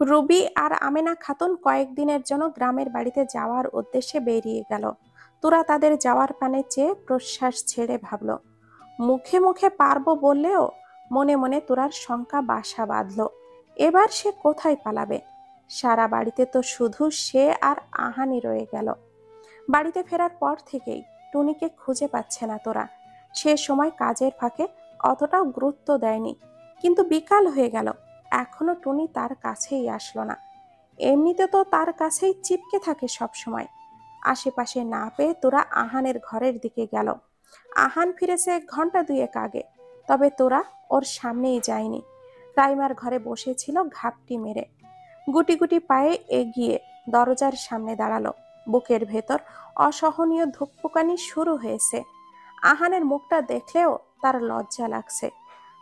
Ruby আর আমেনা খাতুন কয়েকদিনের জন্য গ্রামের বাড়িতে যাওয়ার উদ্দেশ্যে বেরিয়ে গেল। তোরা তাদের যাওয়ার পানে চেয়ে প্রশ্বাস ছেড়ে ভাবল। মুখে মুখে পারবো বললেও মনে মনে তোরার শঙ্কা বাসা বাঁধল। এবার সে কোথায় পালাবে? সারা বাড়িতে তো শুধু সে আর আহানি রয়ে গেল। বাড়িতে ফেরার পর থেকেই টুনিকে খুঁজে পাচ্ছে না তোরা। সে সময় কাজের ফাঁকে অতটাও গুরুত্ব দেয়নি, কিন্তু বিকাল হয়ে গেল, এখনো টুনি তার কাছেই আসলো না। এমনিতে তো তার কাছেই চিপকে থাকে সব সময়। আশেপাশে না পেয়ে তোরা আহানের ঘরের দিকে গেল। আহান ফিরেছে ঘন্টা দুয়েক আগে, তবে তোরা ওর সামনেই যায়নি। রাইমার ঘরে বসেছিল ঘাপটি মেরে। গুটি গুটি পায়ে এগিয়ে দরজার সামনে দাঁড়ালো। বুকের ভেতর অসহনীয় ধুকপুকানি শুরু হয়েছে। আহানের মুখটা দেখলেও তার লজ্জা লাগছে।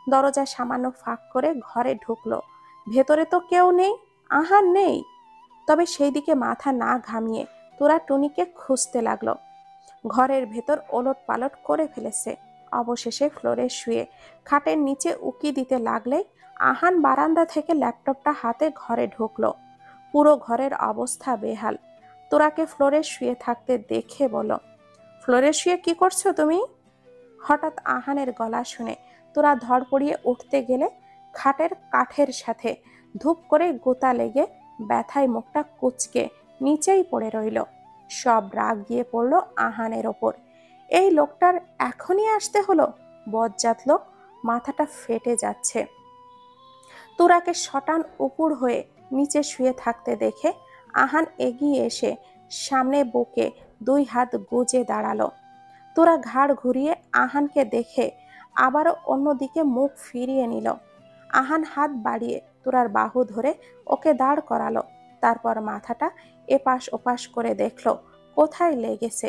দরজা সামান্য ফাঁক করে ঘরে ঢুকলো। ভেতরে তো কেউ নেই, আহান নেই। তবে সেই দিকে মাথা না ঘামিয়ে তোরা টুনিকে খুঁজতে লাগলো। ঘরের ভেতর ওলট পালট করে ফেলেছে। অবশেষে ফ্লোরে শুয়ে খাটের নিচে উকি দিতে লাগলে আহান বারান্দা থেকে ল্যাপটপটা হাতে ঘরে ঢুকলো। পুরো ঘরের অবস্থা বেহাল। তোরাকে ফ্লোরে শুয়ে থাকতে দেখে বলো, ফ্লোরে শুয়ে কি করছো তুমি? হঠাৎ আহানের গলা শুনে তোরা ধড়পড়িয়ে উঠতে গেলে খাটের কাঠের সাথে ধূপ করে গোতা লেগে ব্যথায় মুখটা কুঁচকে নিচেই পড়ে রইল। সব রাগ গিয়ে পড়ল আহানের ওপর। এই লোকটার এখনই আসতে হলো, বজ্জাত লোক, মাথাটা ফেটে যাচ্ছে। তোরাকে শটান উপুড় হয়ে নিচে শুয়ে থাকতে দেখে আহান এগিয়ে এসে সামনে বুকে দুই হাত গুজে দাঁড়ালো। তোরা ঘাড় ঘুরিয়ে আহানকে দেখে আবারও অন্যদিকে মুখ ফিরিয়ে নিল। আহান হাত বাড়িয়ে তোরার বাহু ধরে ওকে দাঁড় করালো। তারপর মাথাটা এপাশ ওপাশ করে দেখলো কোথায় লেগেছে।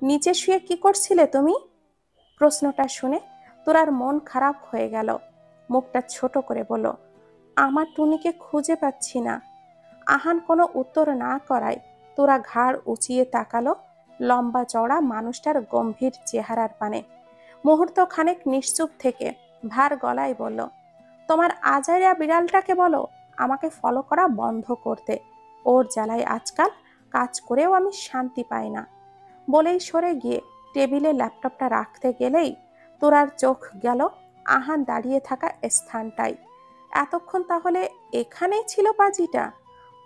নিচে শুয়ে কি করছিলে তুমি? প্রশ্নটা শুনে তোরার মন খারাপ হয়ে গেল। মুখটা ছোট করে বলল, আমার টুনিকে খুঁজে পাচ্ছি না। আহান কোনো উত্তর না করায় তোরা ঘাড় উঁচিয়ে তাকালো লম্বা চওড়া মানুষটার গম্ভীর চেহারার পানে। মুহূর্ত খানেক নিশ্চুপ থেকে ভার গলায় বলল, তোমার আজাইরা বিড়ালটাকে বলো আমাকে ফলো করা বন্ধ করতে। ওর জ্বালায় আজকাল কাজ করেও আমি শান্তি পাই না। বলেই সরে গিয়ে টেবিলে ল্যাপটপটা রাখতে গেলেই তোরার চোখ গেল আহান দাঁড়িয়ে থাকা স্থানটাই। এতক্ষণ তাহলে এখানেই ছিল পাজিটা?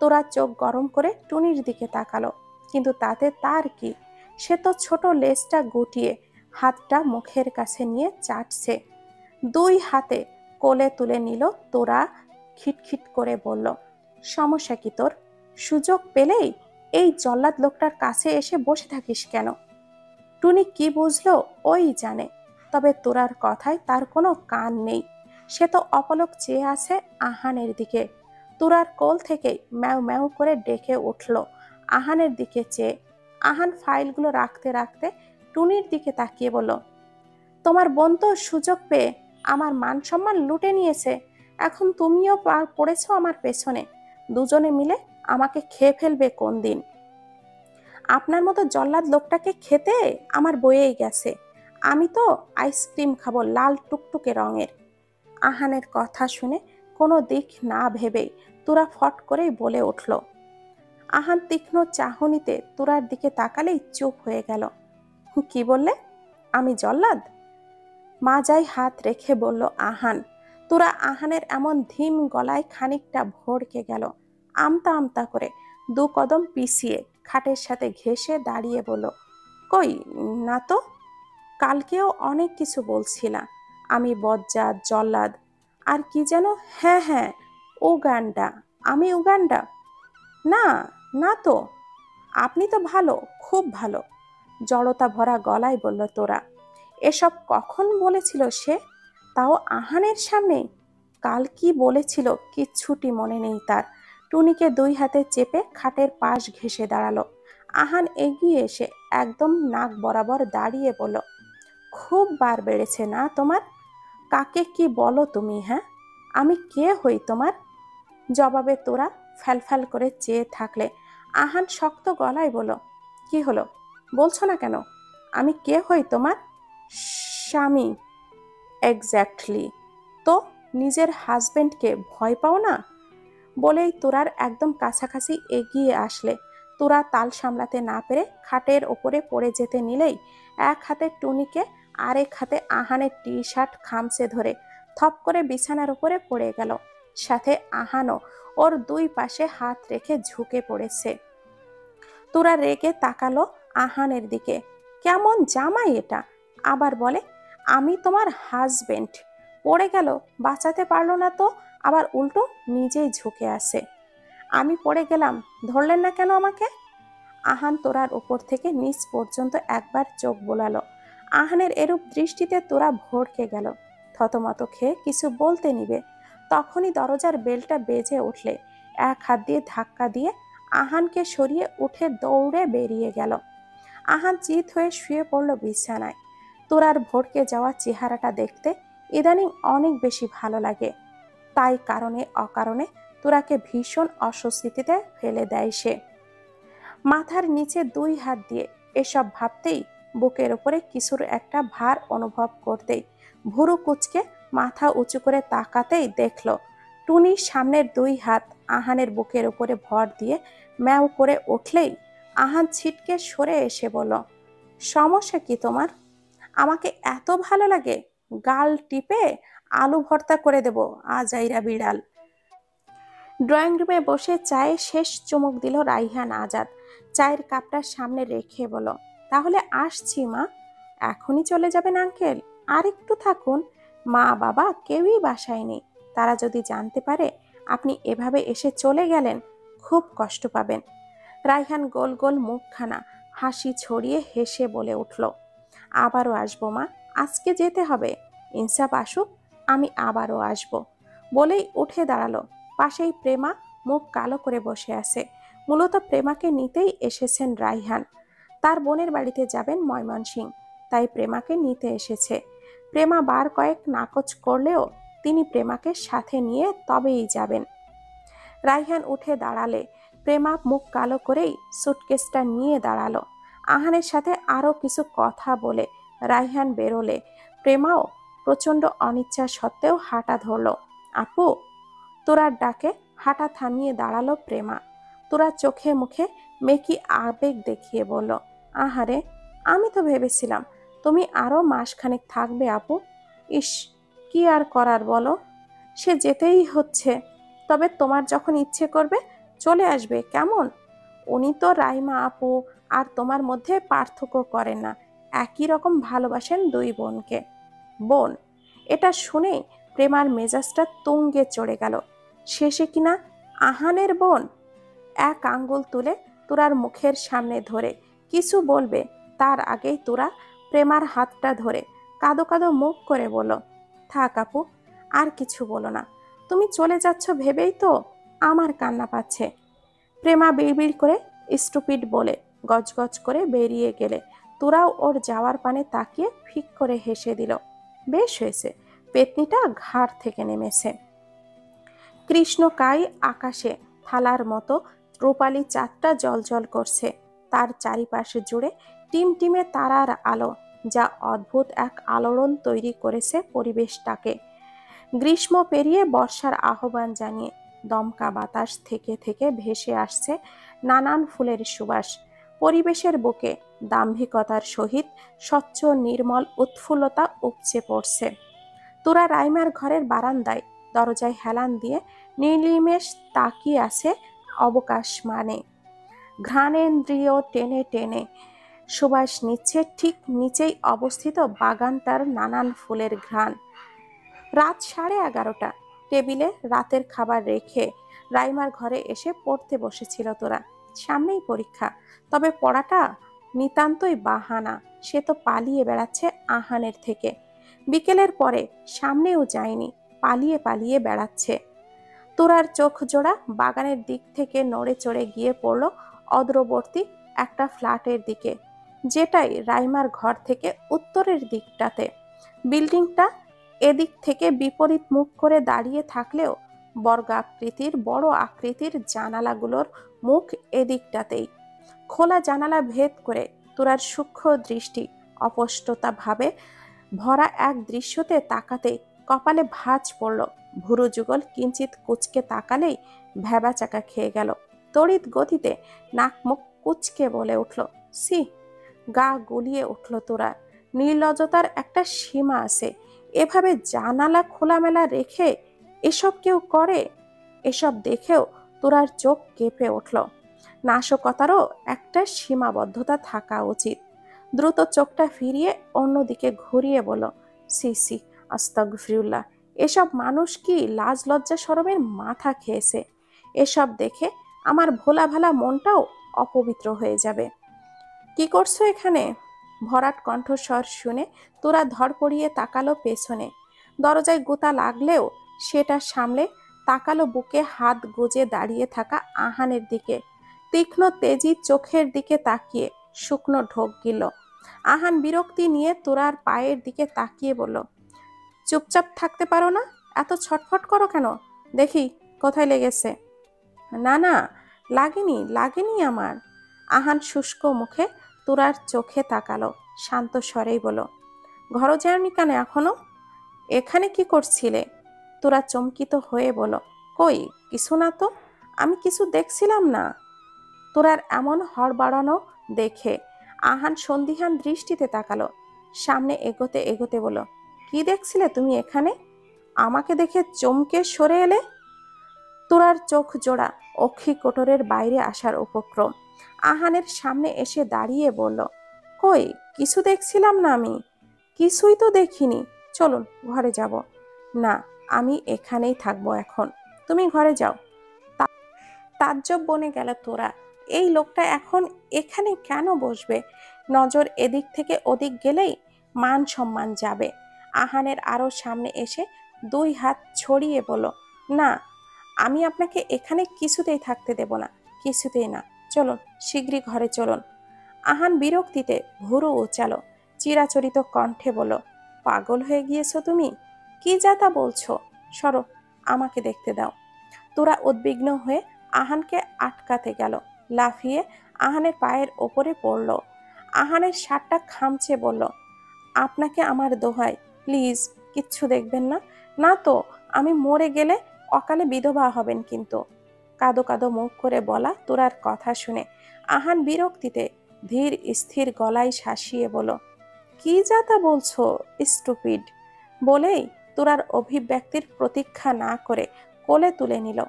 তোরা চোখ গরম করে টুনির দিকে তাকালো, কিন্তু তাতে তার কি? সে তো ছোট লেজটা গুটিয়ে হাতটা মুখের কাছে নিয়ে চাটছে। দুই হাতে কোলে তুলে নিল তোরা। খিটখিট করে বলল, সমস্যা কি তোর? সুযোগ পেলেই এই জল্লাদ লোকটার কাছে এসে বসে থাকিস কেন? টুনি কি বুঝলো ওই জানে, তবে তোরার কথায় তার কোনো কান নেই। সে তো অপলক চেয়ে আছে আহানের দিকে। তোরার কোল থেকেই ম্যাও ম্যাও করে ডেকে উঠল আহানের দিকে চেয়ে। আহান ফাইলগুলো রাখতে রাখতে টুনির দিকে তাকিয়ে বলল, তোমার বোন তো সুযোগ পেয়ে আমার মান সম্মান লুটে নিয়েছে। এখন তুমিও পড়েছো আমার পেছনে। দুজনে মিলে আমাকে খেয়ে ফেলবে কোন দিন। আপনার মতো জল্লাদ লোকটাকে খেতে আমার বয়েই গেছে। আমি তো আইসক্রিম খাবো লাল টুকটুকে রঙের। আহানের কথা শুনে কোনো দিক না ভেবেই তোরা ফট করেই বলে উঠল। আহান তীক্ষ্ণ চাহনিতে তোরার দিকে তাকালেই চুপ হয়ে গেল। কি বললে? আমি জল্লাদ? মাজায় হাত রেখে বলল আহান। তোরা আহানের এমন ধীম গলায় খানিকটা ভড়কে গেল। আমতা আমতা করে দু কদম পিছিয়ে খাটের সাথে ঘেঁষে দাঁড়িয়ে বলল, কই না তো। কালকেও অনেক কিছু বলছিলা, আমি বজ্জাত, জল্লাদ, আর কি যেন। হ্যাঁ হ্যাঁ, উগান্ডা। আমি উগান্ডা? না, না তো। আপনি তো ভালো, খুব ভালো। জড়তা ভরা গলায় বলল তোরা। এসব কখন বলেছিল সে? তাও আহানের সামনে? কাল কি বলেছিল কিচ্ছুটি মনে নেই তার। টুনিকে দুই হাতে চেপে খাটের পাশ ঘেঁষে দাঁড়ালো। আহান এগিয়ে এসে একদম নাক বরাবর দাঁড়িয়ে বলল, খুব বার বেড়েছে না তোমার? কাকে কি বলো তুমি? হ্যাঁ, আমি কে হই তোমার? জবাবে তোরা ফ্যালফ্যাল করে চেয়ে থাকলে আহান শক্ত গলায় বলল, কি হলো, বলছো না কেন? আমি কে হই তোমার? স্বামী। এক্স্যাক্টলি। তো নিজের হাজবেন্ডকে ভয় পাও না? বলেই তোরার একদম কাছাকাছি এগিয়ে আসলে তোরা তাল সামলাতে না পেরে খাটের ওপরে পড়ে যেতে নিলেই এক হাতে টুনিকে আরেক হাতে আহানের টি শার্ট খামচে ধরে থপ করে বিছানার উপরে পড়ে গেল। সাথে আহানও ওর দুই পাশে হাত রেখে ঝুঁকে পড়েছে। তোরা রেগে তাকালো আহানের দিকে। কেমন জামাই এটা! আবার বলে আমি তোমার হাজবেন্ড। পড়ে গেল, বাঁচাতে পারলো না তো আবার উল্টো নিজেই ঝুঁকে আসে। আমি পড়ে গেলাম, ধরলেন না কেন আমাকে? আহান তোরার উপর থেকে নিচ পর্যন্ত একবার চোখ বোলালো। আহানের এরূপ দৃষ্টিতে তোরা ভড়কে গেল। থতমত খেয়ে কিছু বলতে নিবে, তখনই দরজার বেলটা বেজে উঠলে এক হাত দিয়ে ধাক্কা দিয়ে আহানকে সরিয়ে উঠে দৌড়ে বেরিয়ে গেল। আহান চিত হয়ে শুয়ে পড়ল বিছানায়। তোরার ভড়কে যাওয়া চেহারাটা দেখতে ইদানিং অনেক বেশি ভালো লাগে। তাই কারণে অকারণে তোরাকে ভীষণ অস্বস্তিতে ফেলে দেয় সে। মাথার নিচে দুই হাত দিয়ে এসব ভাবতেই বুকের উপরে কিছুর একটা ভার অনুভব করতেই ভুরু কুচকে মাথা উঁচু করে তাকাতেই দেখল টুনির সামনের দুই হাত আহানের বুকের উপরে ভর দিয়ে ম্যাও করে উঠলেই আহান ছিটকে সরে এসে বলল, সমস্যা কি তোমার? আমাকে এত ভালো লাগে, গাল টিপে আলু ভর্তা করে দেব আজাইরা বিড়াল। ড্রয়িং রুমে বসে চায়ে শেষ চুমুক দিল রাইহান আজাদ। চায়ের কাপটা সামনে রেখে বলল, তাহলে আসছি মা। এখনই চলে যাবেন আঙ্কেল? আর একটু থাকুন। মা বাবা কেউই বাসায় নেই। তারা যদি জানতে পারে আপনি এভাবে এসে চলে গেলেন, খুব কষ্ট পাবেন। রাইহান গোল গোল মুখখানা হাসি ছড়িয়ে হেসে বলে উঠল, আবারও আসবো মা, আজকে যেতে হবে। ইনসাফ আসুক, আমি আবারও আসবো। বলেই উঠে দাঁড়ালো। পাশেই প্রেমা মুখ কালো করে বসে আছে। মূলত প্রেমাকে নিতেই এসেছেন রাইহান। তার বোনের বাড়িতে যাবেন ময়মনসিংহ, তাই প্রেমাকে নিতে এসেছে। প্রেমা বার কয়েক নাকচ করলেও তিনি প্রেমাকে সাথে নিয়ে তবেই যাবেন। রাইহান উঠে দাঁড়ালে প্রেমা মুখ কালো করেই সুটকেসটা নিয়ে দাঁড়ালো। আহানের সাথে আরো কিছু কথা বলে রাইহান বেরোলে প্রেমাও প্রচন্ড অনিচ্ছা সত্ত্বেও হাঁটা ধরল। আপু! তোরার ডাকে হাঁটা থামিয়ে দাঁড়ালো প্রেমা। তোরা চোখে মুখে মেকি আবেগ দেখিয়ে বলল, আহারে, আমি তো ভেবেছিলাম তুমি আরো মাসখানেক থাকবে আপু। ইস, কি আর করার বলো, সে যেতেই হচ্ছে। তবে তোমার যখন ইচ্ছে করবে চলে আসবে, কেমন? উনি তো রাইমা আপু আর তোমার মধ্যে পার্থক্য করেন না, একই রকম ভালোবাসেন দুই বোনকে। বোন? এটা শুনেই প্রেমার মেজাজটা তুঙ্গে চড়ে গেল। শেষে কিনা আহানের বোন! এক আঙ্গুল তুলে তোরার মুখের সামনে ধরে কিছু বলবে তার আগেই তোরা প্রেমার হাতটা ধরে কাঁদো কাঁদো মুখ করে বলল, থাক আপু, আর কিছু বলো না। তুমি চলে যাচ্ছ ভেবেই তো আমার কান্না পাচ্ছে। প্রেমা বিড়বিড় করে স্টুপিড বলে গজগজ করে বেরিয়ে গেলে তোরাও ওর যাওয়ার পানে তাকিয়ে ফিক করে হেসে দিল। বেশ হয়েছে, পেতনিটা ঘাড় থেকে নেমেছে। কৃষ্ণকায় আকাশে থালার মতো রূপালী চাঁদটা জ্বলজ্বল করছে। তার চারিপাশে জুড়ে টিমটিমে তারার আলো, যা অদ্ভুত এক আলোড়ন তৈরি করেছে পরিবেশটাকে। গ্রীষ্ম পেরিয়ে বর্ষার আহ্বান জানিয়ে দমকা বাতাস থেকে থেকে ভেসে আসছে নানান ফুলের সুবাস। পরিবেশের বুকে দাম্ভিকতার সহিত স্বচ্ছ নির্মল উৎফুল্লতা উপচে পড়ছে। তোরা রাইমার ঘরের বারান্দায় দরজায় হেলান দিয়ে নির্নিমেষ তাকিয়ে আছে অবকাশ মানে। ঘ্রাণেন্দ্রিয় টেনে টেনে সুবাস নিচ্ছে ঠিক নিচেই অবস্থিত বাগানটার নানান ফুলের ঘ্রাণ। রাত 11:30। টেবিলে রাতের খাবার রেখে রাইমার ঘরে এসে পড়তে বসেছিল তোরা। সামনেই পরীক্ষা, তবে পড়াটা নিতান্তই বাহানা। সে তো পালিয়ে বেড়াচ্ছে আহানের থেকে। বিকেলের পরে সামনেও যায়নি, পালিয়ে পালিয়ে বেড়াচ্ছে। তোরার চোখ জোড়া বাগানের দিক থেকে নড়ে চড়ে গিয়ে পড়ল অদূরবর্তী একটা ফ্ল্যাটের দিকে, যেটাই রাইমার ঘর থেকে উত্তরের দিকটাতে। বিল্ডিংটা এদিক থেকে বিপরীত মুখ করে দাঁড়িয়ে থাকলেও বর্গাকৃতির বড় আকৃতির জানালাগুলোর মুখ এদিকটাতেই। খোলা জানালা ভেদ করে তোরার সূক্ষ্ম দৃষ্টি অস্পষ্টতা ভাবে ভরা এক দৃশ্যতে তাকাতে কপালে ভাঁজ পড়ল। ভুরু যুগল কিঞ্চিত কুচকে তাকালেই ভেবা চাকা খেয়ে গেল। তড়িৎ গতিতে নাক মুখ কুচকে বলে উঠল, সি। গা গুলিয়ে উঠল তোরা। নির্লজ্জতার একটা সীমা আছে। এভাবে জানালা খোলামেলা রেখে এসব কেউ করে? এসব দেখেও তোরার চোখ কেঁপে উঠল। নাশকতারও একটা সীমাবদ্ধতা থাকা উচিত। দ্রুত চোখটা ফিরিয়ে অন্যদিকে ঘুরিয়ে বলল, সি সি, আস্তাগফিরুল্লাহ। এসব মানুষ কি লাজ লজ্জা শরমের মাথা খেয়েছে? এসব দেখে আমার ভোলা ভালা মনটাও অপবিত্র হয়ে যাবে। কি করছো এখানে? ভরাট কণ্ঠস্বর শুনে তোরা ধড়পড়িয়ে তাকালো পেছনে। দরজায় গোতা লাগলেও সেটা সামলে তাকালো বুকে হাত গুজে দাঁড়িয়ে থাকা আহানের দিকে। তীক্ষ্ণ তেজি চোখের দিকে তাকিয়ে শুকনো ঢোক গিল। আহান বিরক্তি নিয়ে তোরার পায়ের দিকে তাকিয়ে বলল, চুপচাপ থাকতে পারো না? এত ছটফট করো কেন? দেখি কোথায় লেগেছে। না না, লাগেনি লাগেনি আমার। আহান শুষ্ক মুখে তোরার চোখে তাকালো, শান্ত স্বরেই বলল, ঘর যাওনি কেন এখনো? এখানে কি করছিলে? তোরা চমকিত হয়ে বলল, কই কিছু না তো, আমি কিছু দেখছিলাম না। তোরার এমন হড় বাড়ানো দেখে আহান সন্দিহান দৃষ্টিতে তাকালো। সামনে এগোতে এগোতে বলল, কি দেখছিলে তুমি এখানে? আমাকে দেখে চমকে সরে এলে। তোরার চোখ জোড়া অক্ষি কোটরের বাইরে আসার উপক্রম। আহানের সামনে এসে দাঁড়িয়ে বলল, কই কিছু দেখছিলাম না আমি। কিছুই তো দেখিনি। চলুন ঘরে যাব। না, আমি এখানেই থাকবো এখন। তুমি ঘরে যাও। তাজ্জব বনে গেল তোরা। এই লোকটা এখন এখানে কেন বসবে? নজর এদিক থেকে ওদিক গেলেই মান সম্মান যাবে। আহানের আরো সামনে এসে দুই হাত ছড়িয়ে বলল, না, আমি আপনাকে এখানে কিছুতেই থাকতে দেব না, কিছুতেই না। চলুন শীঘ্রই ঘরে চলুন। আহান বিরক্তিতে ভুরু উচালো, চিরাচরিত কণ্ঠে বলল, পাগল হয়ে গিয়েছো তুমি? কি যা তা বলছো? সরো, আমাকে দেখতে দাও। তোরা উদ্বিগ্ন হয়ে আহানকে আটকাতে গেল। লাফিয়ে আহানের পায়ের ওপরে পড়ল। আহানের শার্টটা খামচে বলল, আপনাকে আমার দোহাই, প্লিজ কিচ্ছু দেখবেন না। না তো আমি মরে গেলে অকালে বিধবা হবেন কিন্তু। কাদো কাদো মুখ করে বলা তোরার কথা শুনে আহান বিরক্তিতে ধীর স্থির গলায় শাসিয়ে বলল, কি যা তা বলছো স্টুপিড। বলেই তোরার অভিব্যক্তির প্রতীক্ষা না করে কোলে তুলে নিল।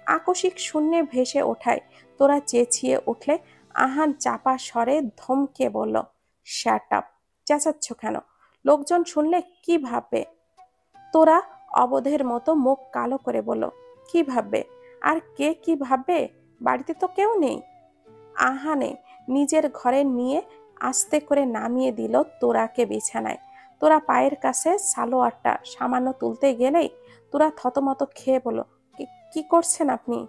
আকস্মিক শূন্যে ভেসে ওঠায় তোরা চেঁচিয়ে উঠলে আহান চাপা স্বরে ধমকে বলল, শ্যাট আপ। চেঁচাচ্ছ কেন? লোকজন শুনলে কি ভাববে? তোরা অবোধের মতো মুখ কালো করে বলল, কি ভাববে? আর কে কি ভাববে? বাড়িতে তো কেউ নেই। আহানে নিজের ঘরে নিয়ে আস্তে করে নামিয়ে দিল তোরাকে বিছানায়। তোরা পায়ের কাছে সালোয়ারটা সামান্য তুলতে গেলেই তোরা থতমত খেয়ে বলল, কি করছেন আপনি?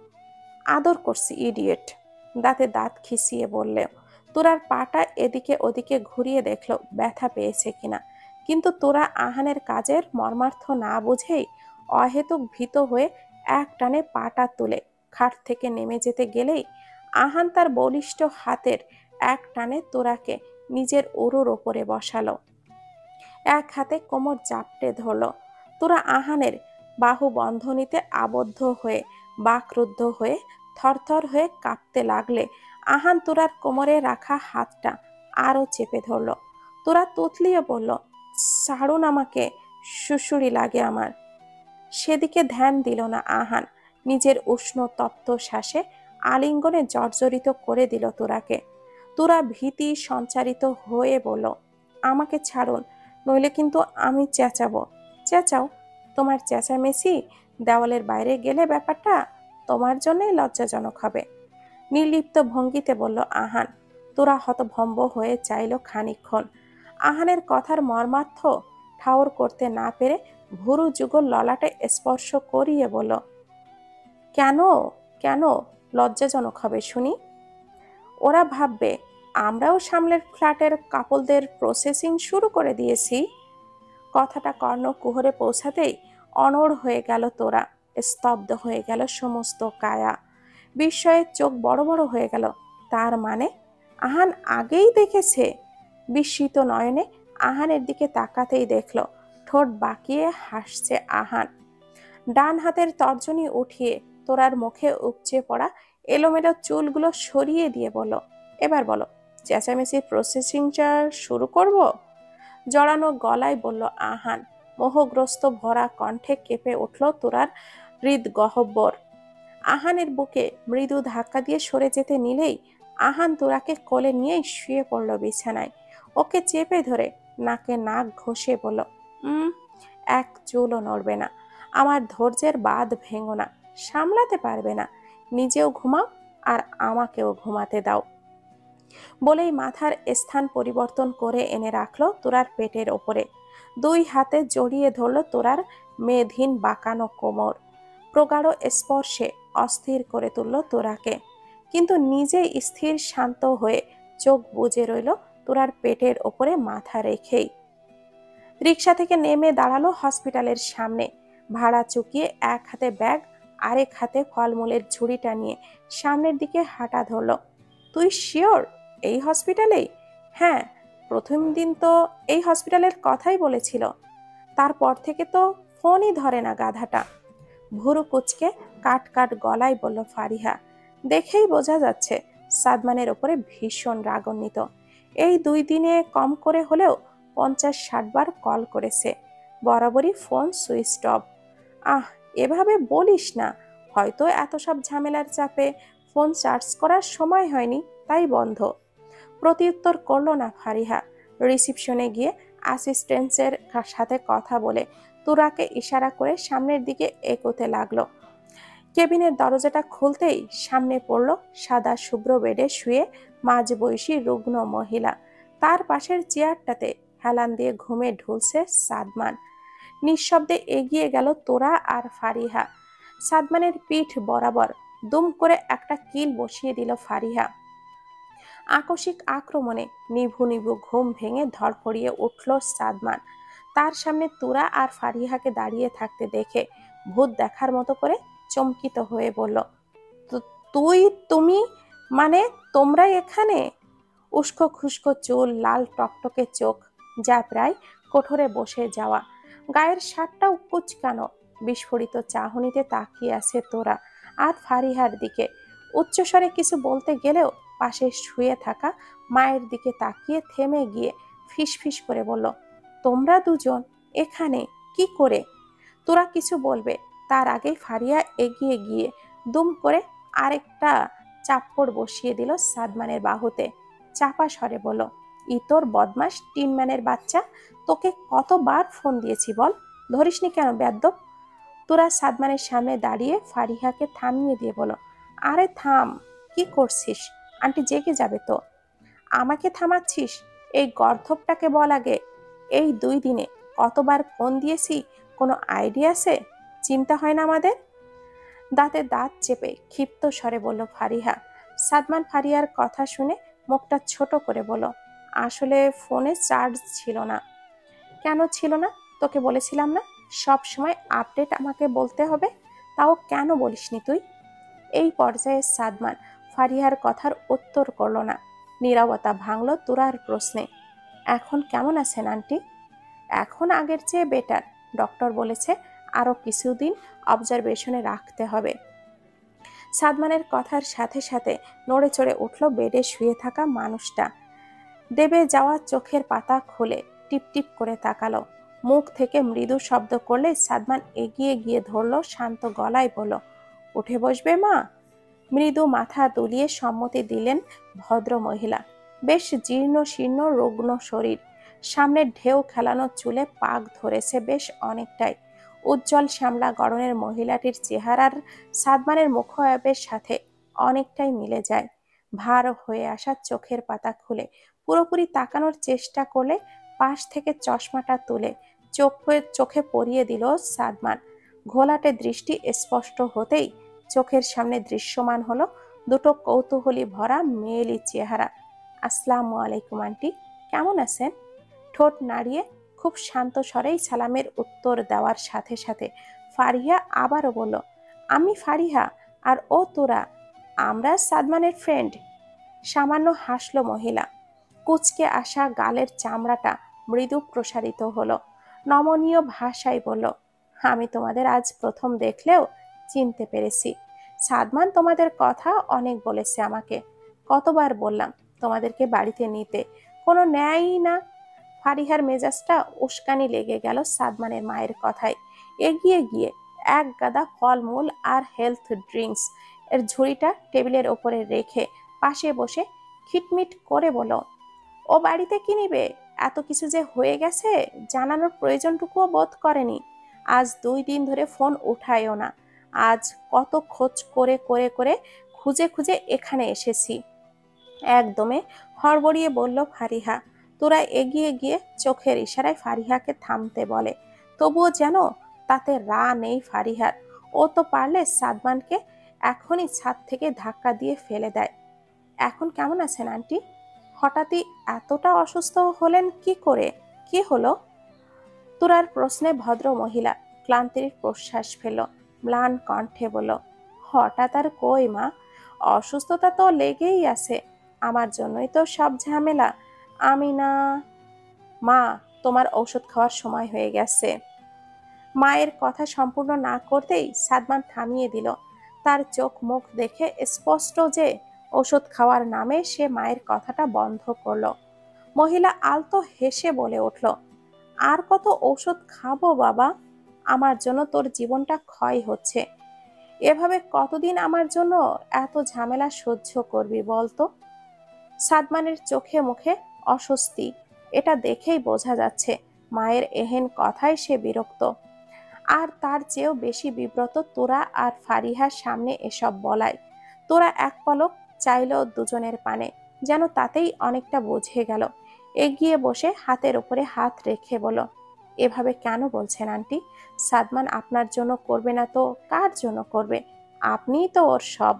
আদর করছি ইডিয়েট। দাঁতে দাঁত খিসিয়ে বললে। তোরার পাটা এদিকে ওদিকে ঘুরিয়ে দেখলো ব্যথা পেয়েছে কিনা, কিন্তু তোরা আহানের কাজের মর্মার্থ না বুঝেই অহেতুক ভীত হয়ে এক টানে পাটা তুলে খাট থেকে নেমে যেতে গেলেই আহান তার বলিষ্ঠ হাতের এক টানে তোরাকে নিজের উরুর ওপরে বসালো। এক হাতে কোমর জাপটে ধরল। তোরা আহানের বাহু বন্ধনীতে আবদ্ধ হয়ে বাকরুদ্ধ হয়ে থরথর হয়ে কাঁপতে লাগলে আহান তোরার কোমরে রাখা হাতটা আরো চেপে ধরল। তোরা তুতলিয়ে বলল, ছাড়ুন আমাকে, শুশুড়ি লাগে আমার। সেদিকে ধ্যান দিল না আহান। নিজের উষ্ণ তপ্ত শ্বাসে আলিঙ্গনে জর্জরিত করে দিল তোরাকে। তোরা ভীতি সঞ্চারিত হয়ে বলল, আমাকে ছাড়ুন, নইলে কিন্তু আমি চেঁচাবো। চেঁচাও। তোমার চেঁচামেচি দেওয়ালের বাইরে গেলে ব্যাপারটা তোমার জন্যই লজ্জাজনক হবে। নির্লিপ্ত ভঙ্গিতে বলল আহান। তোরা হতভম্ব হয়ে চাইল খানিকক্ষণ। আহানের কথার মর্মার্থ ঠাউর করতে না পেরে ভুরু যুগল ললাটে স্পর্শ করিয়ে বলল, কেন কেন লজ্জাজনক হবে শুনি? ওরা ভাববে আমরাও সামনের ফ্ল্যাটের কাপলদের প্রসেসিং শুরু করে দিয়েছি। কথাটা কর্ণকুহরে পৌঁছাতেই অনড় হয়ে গেল তোরা। স্তব্ধ হয়ে গেল সমস্ত কায়া। বিস্ময়ে চোখ বড় বড় হয়ে গেল। তার মানে আহান আগেই দেখেছে? বিস্মিত নয়নে আহানের দিকে তাকাতেই দেখল ঠোঁট বাঁকিয়ে হাসছে আহান। ডান হাতের তর্জনী উঠিয়ে তোরার মুখে উপচে পড়া এলোমেলো চুলগুলো সরিয়ে দিয়ে বলল, এবার বলো, চেঁচামেচির প্রসেসিংটা শুরু করব? জড়ানো গলায় বলল আহান। মোহগ্রস্ত ভরা কণ্ঠে কেঁপে উঠল তোরার হৃদগহ্বর। আহানের বুকে মৃদু ধাক্কা দিয়ে সরে যেতে নিলেই আহান তোরাকে কোলে নিয়েই শুয়ে পড়ল বিছানায়। ওকে চেপে ধরে নাকে নাক ঘষে বলল, উম এক চুলও নড়বে না। আমার ধৈর্যের বাঁধ ভেঙো না, সামলাতে পারবে না। নিজেও ঘুমাও আর আমাকেও ঘুমাতে দাও। বলেই মাথার স্থান পরিবর্তন করে এনে রাখলো তোরার পেটের ওপরে। দুই হাতে জড়িয়ে ধরল তোরার মেধহীন বাঁকানো কোমর। প্রগাঢ় স্পর্শে অস্থির করে তুলল তোরাকে, কিন্তু নিজে স্থির শান্ত হয়ে চোখ বুজে রইল তোরার পেটের ওপরে মাথা রেখেই। রিক্সা থেকে নেমে দাঁড়ালো হসপিটালের সামনে। ভাড়া চুকিয়ে এক হাতে ব্যাগ, আরেক হাতে ফলমূলের ঝুড়িটা নিয়ে সামনের দিকে হাঁটা ধরল। তুই শিওর এই হসপিটালেই? হ্যাঁ, প্রথম দিন তো এই হসপিটালের কথাই বলেছিল, তারপর থেকে তো ফোনই ধরে না গাধাটা। ভুরু কুচকে কাট কাট গলায় বলল ফারিহা। দেখেই বোঝা যাচ্ছে সাদমানের ওপরে ভীষণ রাগান্বিত। এই 2 দিনে কম করে হলেও 50-60 বার কল করেছে, বরাবরই ফোন সুইচ অফ। আহ, এভাবে বলিস না, হয়তো এত সব ঝামেলার চাপে ফোন চার্জ করার সময় হয়নি, তাই বন্ধ। প্রত্যুত্তর করল না ফারিহা। রিসিপশনে গিয়ে অ্যাসিস্ট্যান্টের সাথে কথা বলে তুরাকে ইশারা করে সামনের দিকে এগোতে লাগলো। কেবিনের দরজাটা খুলতেই সামনে পড়ল সাদা শুভ্র বেডে শুয়ে মাঝবয়সী রুগ্ন মহিলা। তার পাশের চেয়ারটাতে হেলান দিয়ে ঘুমে ঢুলছে সাদমান। নিঃশব্দে এগিয়ে গেল তোরা আর ফারিহা। সাদমানের পিঠ বরাবর দুম করে একটা কিল বসিয়ে দিল ফারিহা। আকস্মিক আক্রমণে নিভু নিভু ঘুম ভেঙে ধড়ফড়িয়ে উঠল সাদমান। তার সামনে তুরা আর ফারিহাকে দাঁড়িয়ে থাকতে দেখে ভূত দেখার মতো করে চমকিত হয়ে বলল, তুমি মানে তোমরা এখানে? উস্কো খুস্কো চুল, লাল টকটকে চোখ, যা প্রায় কোঠরে বসে যাওয়া, গায়ের শার্টটাও কুচকানো। বিস্ফোরিত চাহনিতে তাকিয়ে আছে তোরা আর ফারিহার দিকে। উচ্চস্বরে কিছু বলতে গেলেও পাশে শুয়ে থাকা মায়ের দিকে তাকিয়ে থেমে গিয়ে ফিসফিস করে বলল, তোমরা দুজন এখানে কি করে? তোরা কিছু বলবে তার আগেই ফারিয়া এগিয়ে গিয়ে দুম করে আরেকটা চাপ্পড় বসিয়ে দিল সাদমানের বাহুতে। চাপা স্বরে বলল, তোর বদমাস টিনম্যানের বাচ্চা, তোকে কতবার ফোন দিয়েছি বল, ধরিসনি কেন বেয়াদ্দপ? তোরা সাদমানের সামনে দাঁড়িয়ে ফারিহাকে থামিয়ে দিয়ে বলল, আরে থাম, কি করছিস? আন্টি জেগে যাবে তো। আমাকে থামাচ্ছিস? এই গর্ধবটাকে বল আগে, এই 2 দিনে কতবার ফোন দিয়েছি কোনো আইডিয়া আছে? চিন্তা হয় না আমাদের? দাঁতে দাঁত চেপে ক্ষিপ্ত স্বরে বলল ফারিহা। সাদমান ফারিয়ার কথা শুনে মুখটা ছোট করে বলল, আসলে ফোনে চার্জ ছিল না। কেন ছিল না? তোকে বলেছিলাম না সব সময় আপডেট আমাকে বলতে হবে? তাও কেন বলিসনি তুই? এই পর্যায়ে সাদমান ফারিহার কথার উত্তর করল না। নীরবতা ভাঙল তুরার প্রশ্নে, এখন কেমন আছেন আন্টি? এখন আগের চেয়ে বেটার। ডক্টর বলেছে আরো কিছুদিন অবজারভেশনে রাখতে হবে। সাদমানের কথার সাথে সাথে নড়ে চড়ে উঠল বেডে শুয়ে থাকা মানুষটা। দেবে যাওয়া চোখের পাতা খুলে টিপটিপ করে তাকালো। মুখ থেকে মৃদু শব্দ করলে সাদমান এগিয়ে গিয়ে ধরল, শান্ত গলায় বলল, উঠে বসবে মা? মৃদু মাথা দুলিয়ে সম্মতি দিলেন ভদ্র মহিলা। বেশ জীর্ণ শীর্ণ রুগ্ন শরীর, সামনের ঢেউ খেলানো চুলে পাক ধরেছে বেশ অনেকটাই। উজ্জ্বল শ্যামলা গড়নের মহিলাটির চেহারার সাদমানের মুখাবয়বের সাথে অনেকটাই মিলে যায়। ভার হয়ে আসা চোখের পাতা খুলে পুরোপুরি তাকানোর চেষ্টা করলে পাশ থেকে চশমাটা তুলে চোখে পরিয়ে দিল সাদমান। ঘোলাটে দৃষ্টি স্পষ্ট হতেই চোখের সামনে দৃশ্যমান হলো দুটো কৌতূহলী ভরা মেয়েলি চেহারা। আসসালামু আলাইকুম আন্টি, কেমন আছেন? ঠোঁট নাড়িয়ে খুব শান্ত স্বরেই সালামের উত্তর দেওয়ার সাথে সাথে ফারিহা আবারও বলল, আমি ফারিহা আর ও তোরা, আমরা সাদমানের ফ্রেন্ড। সামান্য হাসল মহিলা। কুচকে আসা গালের চামড়াটা মৃদু প্রসারিত হলো। নমনীয় ভাষায় বলল, আমি তোমাদের আজ প্রথম দেখলেও চিনতে পেরেছি। সাদমান তোমাদের কথা অনেক বলেছে আমাকে। কতবার বললাম তোমাদেরকে বাড়িতে নিতে, কোনো ন্যায়ই না। ফারিহার মেজাজটা উস্কানি লেগে গেল সাদমানের মায়ের কথায়। এগিয়ে গিয়ে এক গাদা ফলমূল আর হেলথ ড্রিঙ্কস এর ঝুড়িটা টেবিলের ওপরে রেখে পাশে বসে খিটমিট করে বলল, ও বাড়িতে কি নিবে? এত কিছু যে হয়ে গেছে জানানোর প্রয়োজনটুকুও বোধ করেনি। আজ 2 দিন ধরে ফোন উঠায়ও না। আজ কত খোঁজ করে করে করে খুঁজে খুঁজে এখানে এসেছি। একদমে হড়বড়িয়ে বলল ফারিহা। তোরা এগিয়ে গিয়ে চোখের ইশারায় ফারিহাকে থামতে বলে। তবুও যেন তাতে নেই ফারিহার। ও তো পারলে সাদমানকে এখনই ছাদ থেকে ধাক্কা দিয়ে ফেলে দেয়। এখন কেমন আছেন আন্টি? হঠাৎই এতটা অসুস্থ হলেন কি করে? কি হলো? তুরার প্রশ্নে ভদ্র মহিলা ক্লান্তির প্রশ্বাস ফেলল। ম্লান কণ্ঠে বলল, হঠাৎ আর কই মা, অসুস্থতা তো লেগেই আছে। আমার জন্যই তো সব ঝামেলা। আমি না। মা, তোমার ঔষধ খাওয়ার সময় হয়ে গেছে। মায়ের কথা সম্পূর্ণ না করতেই সাদমান থামিয়ে দিল। তার চোখ মুখ দেখে স্পষ্ট যে ওষুধ খাওয়ার নামে সে মায়ের কথাটা বন্ধ করলো। মহিলা আলতো হেসে বলে উঠল, আর কত ঔষধ খাবো বাবা? আমার জন্য তোর জীবনটা ক্ষয় হচ্ছে। এভাবে কতদিন আমার জন্য এত ঝামেলা সহ্য করবি বলতো? সাদমানের চোখে মুখে অস্বস্তি, এটা দেখেই বোঝা যাচ্ছে মায়ের এহেন কথায় সে বিরক্ত। আর তার চেয়েও বেশি বিব্রত তোরা আর ফারিহার সামনে এসব বলায়। তোরা এক পলক চাইল দুজনের পানে, যেন তাতেই অনেকটা বুঝে গেল। এগিয়ে বসে হাতের উপরে হাত রেখে বলো, এভাবে কেন বলছেন আন্টি? সাদমান আপনার জন্য করবে না তো কার জন্য করবে? আপনিই তো ওর সব।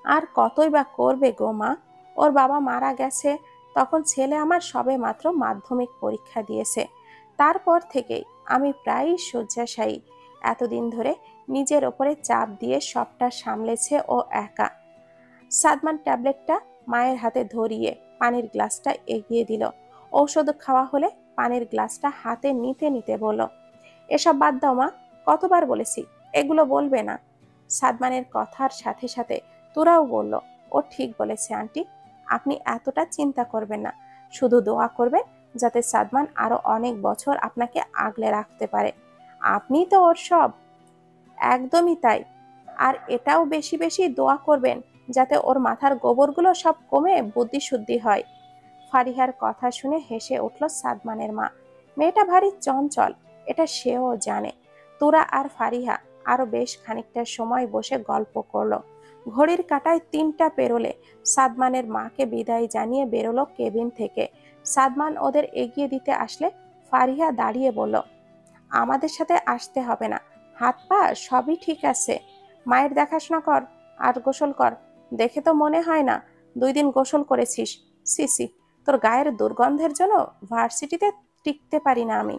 আর কতই বা করবে গো মা? ওর বাবা মারা গেছে তখন ছেলে আমার সবে মাত্র মাধ্যমিক পরীক্ষা দিয়েছে। তারপর থেকেই আমি প্রায়ই শয্যাশায়ী। এতদিন ধরে নিজের ওপরে চাপ দিয়ে সবটা সামলেছে ও একা। সাদমান ট্যাবলেটটা মায়ের হাতে ধরিয়ে পানির গ্লাসটা এগিয়ে দিল। ঔষধ খাওয়া হলে পানির গ্লাসটা হাতে নিতে নিতে বলল, এসব বাদ দাও মা, কতবার বলেছি এগুলো বলবে না। সাদমানের কথার সাথে সাথে তোরাও বলল, ও ঠিক বলেছে আন্টি, আপনি এতটা চিন্তা করবেন না। শুধু দোয়া করবেন যাতে সাদমান আরো অনেক বছর আপনাকে আগলে রাখতে পারে। আপনিই তো ওর সব। একদমই তাই। আর এটাও বেশি বেশি দোয়া করবেন যাতে ওর মাথার গোবরগুলো সব কমে বুদ্ধি শুদ্ধি হয়। ফারিহার কথা শুনে হেসে উঠল সাদমানের মা। মেয়েটা ভারী চঞ্চল, এটা সেও জানে। তোরা আর ফারিহা আরো বেশ খানিকটা সময় বসে গল্প করলো। ঘড়ির কাঁটায় 3টা পেরোলে সাদমানের মাকে বিদায় জানিয়ে বেরোলো কেবিন থেকে। সাদমান ওদের এগিয়ে দিতে আসলে ফারিহা দাঁড়িয়ে বলল, আমাদের সাথে আসতে হবে না, হাত পা সবই ঠিক আছে। মায়ের দেখাশোনা কর আর গোসল কর। দেখে তো মনে হয় না 2 দিন গোসল করেছিস। সিসি, তোর গায়ের দুর্গন্ধের জন্য ভার্সিটিতে টিকতে পারি না আমি।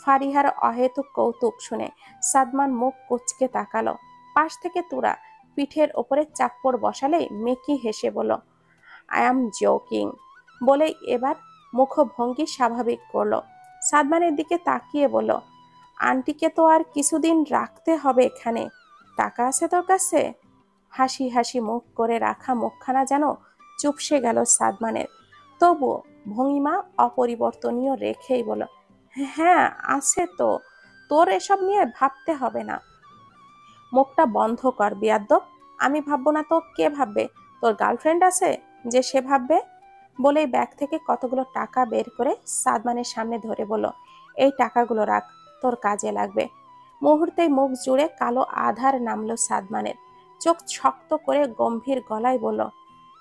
ফারিহার অহেতুক কৌতুক শুনে সাদমান মুখ কুঁচকে তাকালো। পাশ থেকে তুরা পিঠের ওপরে চাপ্পড় বসালেই মেকি হেসে বলল, আই অ্যাম জোকিং, বলেই এবার মুখভঙ্গি স্বাভাবিক করলো। সাদমানের দিকে তাকিয়ে বলল, আন্টিকে তো আর কিছুদিন রাখতে হবে এখানে। টাকা আছে তোর কাছে? হাসি হাসি মুখ করে রাখা মুখখানা যেন চুপসে গেল সাদমানের। তবুও ভঙ্গিমা অপরিবর্তনীয় রেখেই বলল, হ্যাঁ আছে তো, তোর এসব নিয়ে ভাবতে হবে না। মুখটা বন্ধ কর বিয়াদ্দপ। আমি ভাববো না তো কে ভাববে? তোর গার্লফ্রেন্ড আছে যে সে ভাববে? বলেই ব্যাগ থেকে কতগুলো টাকা বের করে সাদমানের সামনে ধরে বলল, এই টাকাগুলো রাখ, তোর কাজে লাগবে। মুহূর্তেই মুখ জুড়ে কালো আধার নামলো সাদমানের। চোখ শক্ত করে গম্ভীর গলায় বলল,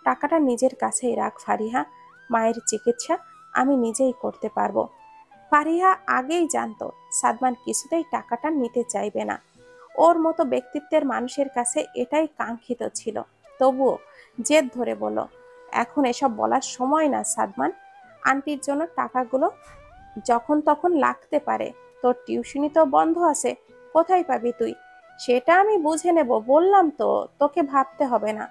টাকাটা নিজের কাছেই রাখ ফারিহা, মায়ের চিকিৎসা আমি নিজেই করতে পারবো। ফারিহা আগেই জানতো সাদমান কিছুতেই টাকাটা নিতে চাইবে না। ওর মতো ব্যক্তিত্বের মানুষের কাছে এটাই কাঙ্ক্ষিত ছিল। তবুও জেদ ধরে বলল, এখন এসব বলার সময় না সাদমান। আন্টির জন্য টাকাগুলো যখন তখন লাগতে পারে। তোর টিউশনি তো বন্ধ আছে, কোথায় পাবি তুই? সেটা আমি বুঝে নেব, বললাম তো তোকে ভাবতে হবে না।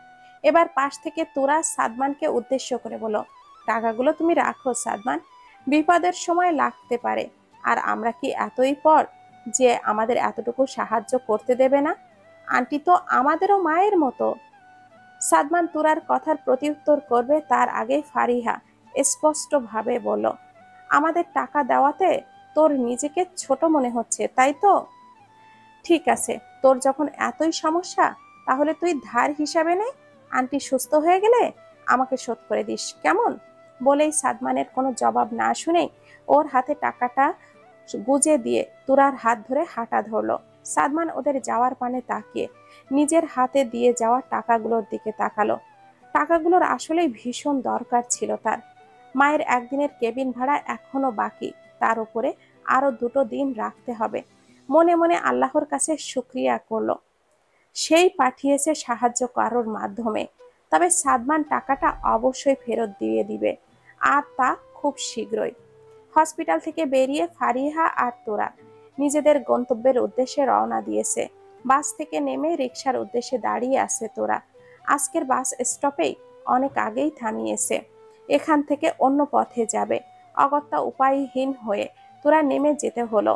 এবার পাশ থেকে তোরা সাদমানকে উদ্দেশ্য করে বলো, টাকাগুলো তুমি রাখো সাদমান, বিপদের সময় লাগতে পারে। আর আমরা কি এতই পর যে আমাদের এতটুকু সাহায্য করতে দেবে না? আন্টি তো আমাদেরও মায়ের মতো। সাদমান তুরার কথার প্রত্যুত্তর করবে তার আগেই ফারিহা স্পষ্টভাবে বলল, আমাদের টাকা দেওয়াতে তোর নিজেকে ছোট মনে হচ্ছে, তাই তো? ঠিক আছে, তোর যখন এতই সমস্যা তাহলে তুই ধার হিসাবে নে, আন্টি সুস্থ হয়ে গেলে আমাকে শোধ করে দিস, কেমন? বলেই সাদমানের কোনো জবাব না শুনেই ওর হাতে টাকাটা গুজে দিয়ে তুরার হাত ধরে হাঁটা ধরলো। সাদমান ওদের যাওয়ার পানে তাকিয়ে নিজের হাতে দিয়ে যাওয়া টাকাগুলোর দিকে তাকালো। টাকাগুলোর আসলেই ভীষণ দরকার ছিল তার। মায়ের একদিনের কেবিন ভাড়া এখনো বাকি, তার উপরে আরো 2 দিন রাখতে হবে। মনে মনে আল্লাহর কাছে শুকরিয়া করলো, সেই পাঠিয়েছে সাহায্য কারোর মাধ্যমে। তবে সাদমান টাকাটা অবশ্যই ফেরত দিয়ে দিবে, আর তা খুব শীঘ্রই। হসপিটাল থেকে বেরিয়ে ফারিহা আর তোরা নিজেদের গন্তব্যের উদ্দেশ্যে রওনা দিয়েছে। বাস থেকে নেমে রিকশার উদ্দেশ্যে দাঁড়িয়ে আছে তোরা। আজকের বাস স্টপেই অনেক আগেই থামিয়েছে, এখান থেকে অন্য পথে যাবে। অগত্যা উপায়হীন হয়ে তোরা নেমে যেতে হলো।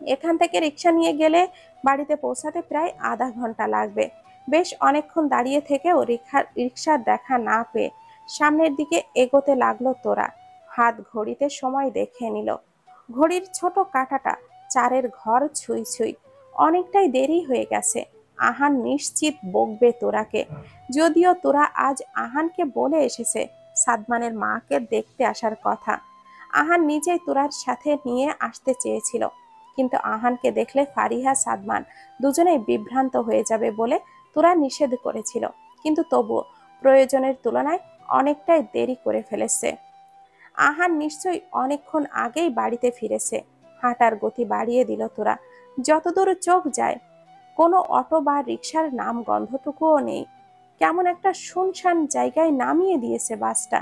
এখান থেকে রিকশা নিয়ে গেলে বাড়িতে পৌঁছাতে প্রায় আধা ঘন্টা লাগবে। বেশ অনেকক্ষণ দাঁড়িয়ে থেকেও রিকশার দেখা না পেয়ে সামনের দিকে এগোতে লাগলো তোরা। হাত ঘড়িতে সময় দেখে নিল। ঘড়ির ছোট কাঁটাটা 4-এর ঘর ছুঁই ছুঁই। অনেকটাই দেরি হয়ে গেছে। আহান নিশ্চিত বকবে তোরাকে। যদিও তোরা আজ আহানকে বলে এসেছে সাদমানের মাকে দেখতে আসার কথা। আহান নিজেই তোরার সাথে নিয়ে আসতে চেয়েছিল, কিন্তু আহানকে দেখলে ফারিহা সাদমান দুজনেই বিভ্রান্ত হয়ে যাবে বলে তোরা নিষেধ করেছিল। কিন্তু তবুও প্রয়োজনের তুলনায় অনেকটাই দেরি করে ফেলেছে। আহান নিশ্চয়ই অনেকক্ষণ আগেই বাড়িতে ফিরেছে। হাঁটার গতি বাড়িয়ে দিল তোরা। যতদূর চোখ যায় কোনো অটো বা রিকশার নাম গন্ধটুকুও নেই। কেমন একটা শুনশান জায়গায় নামিয়ে দিয়েছে বাসটা।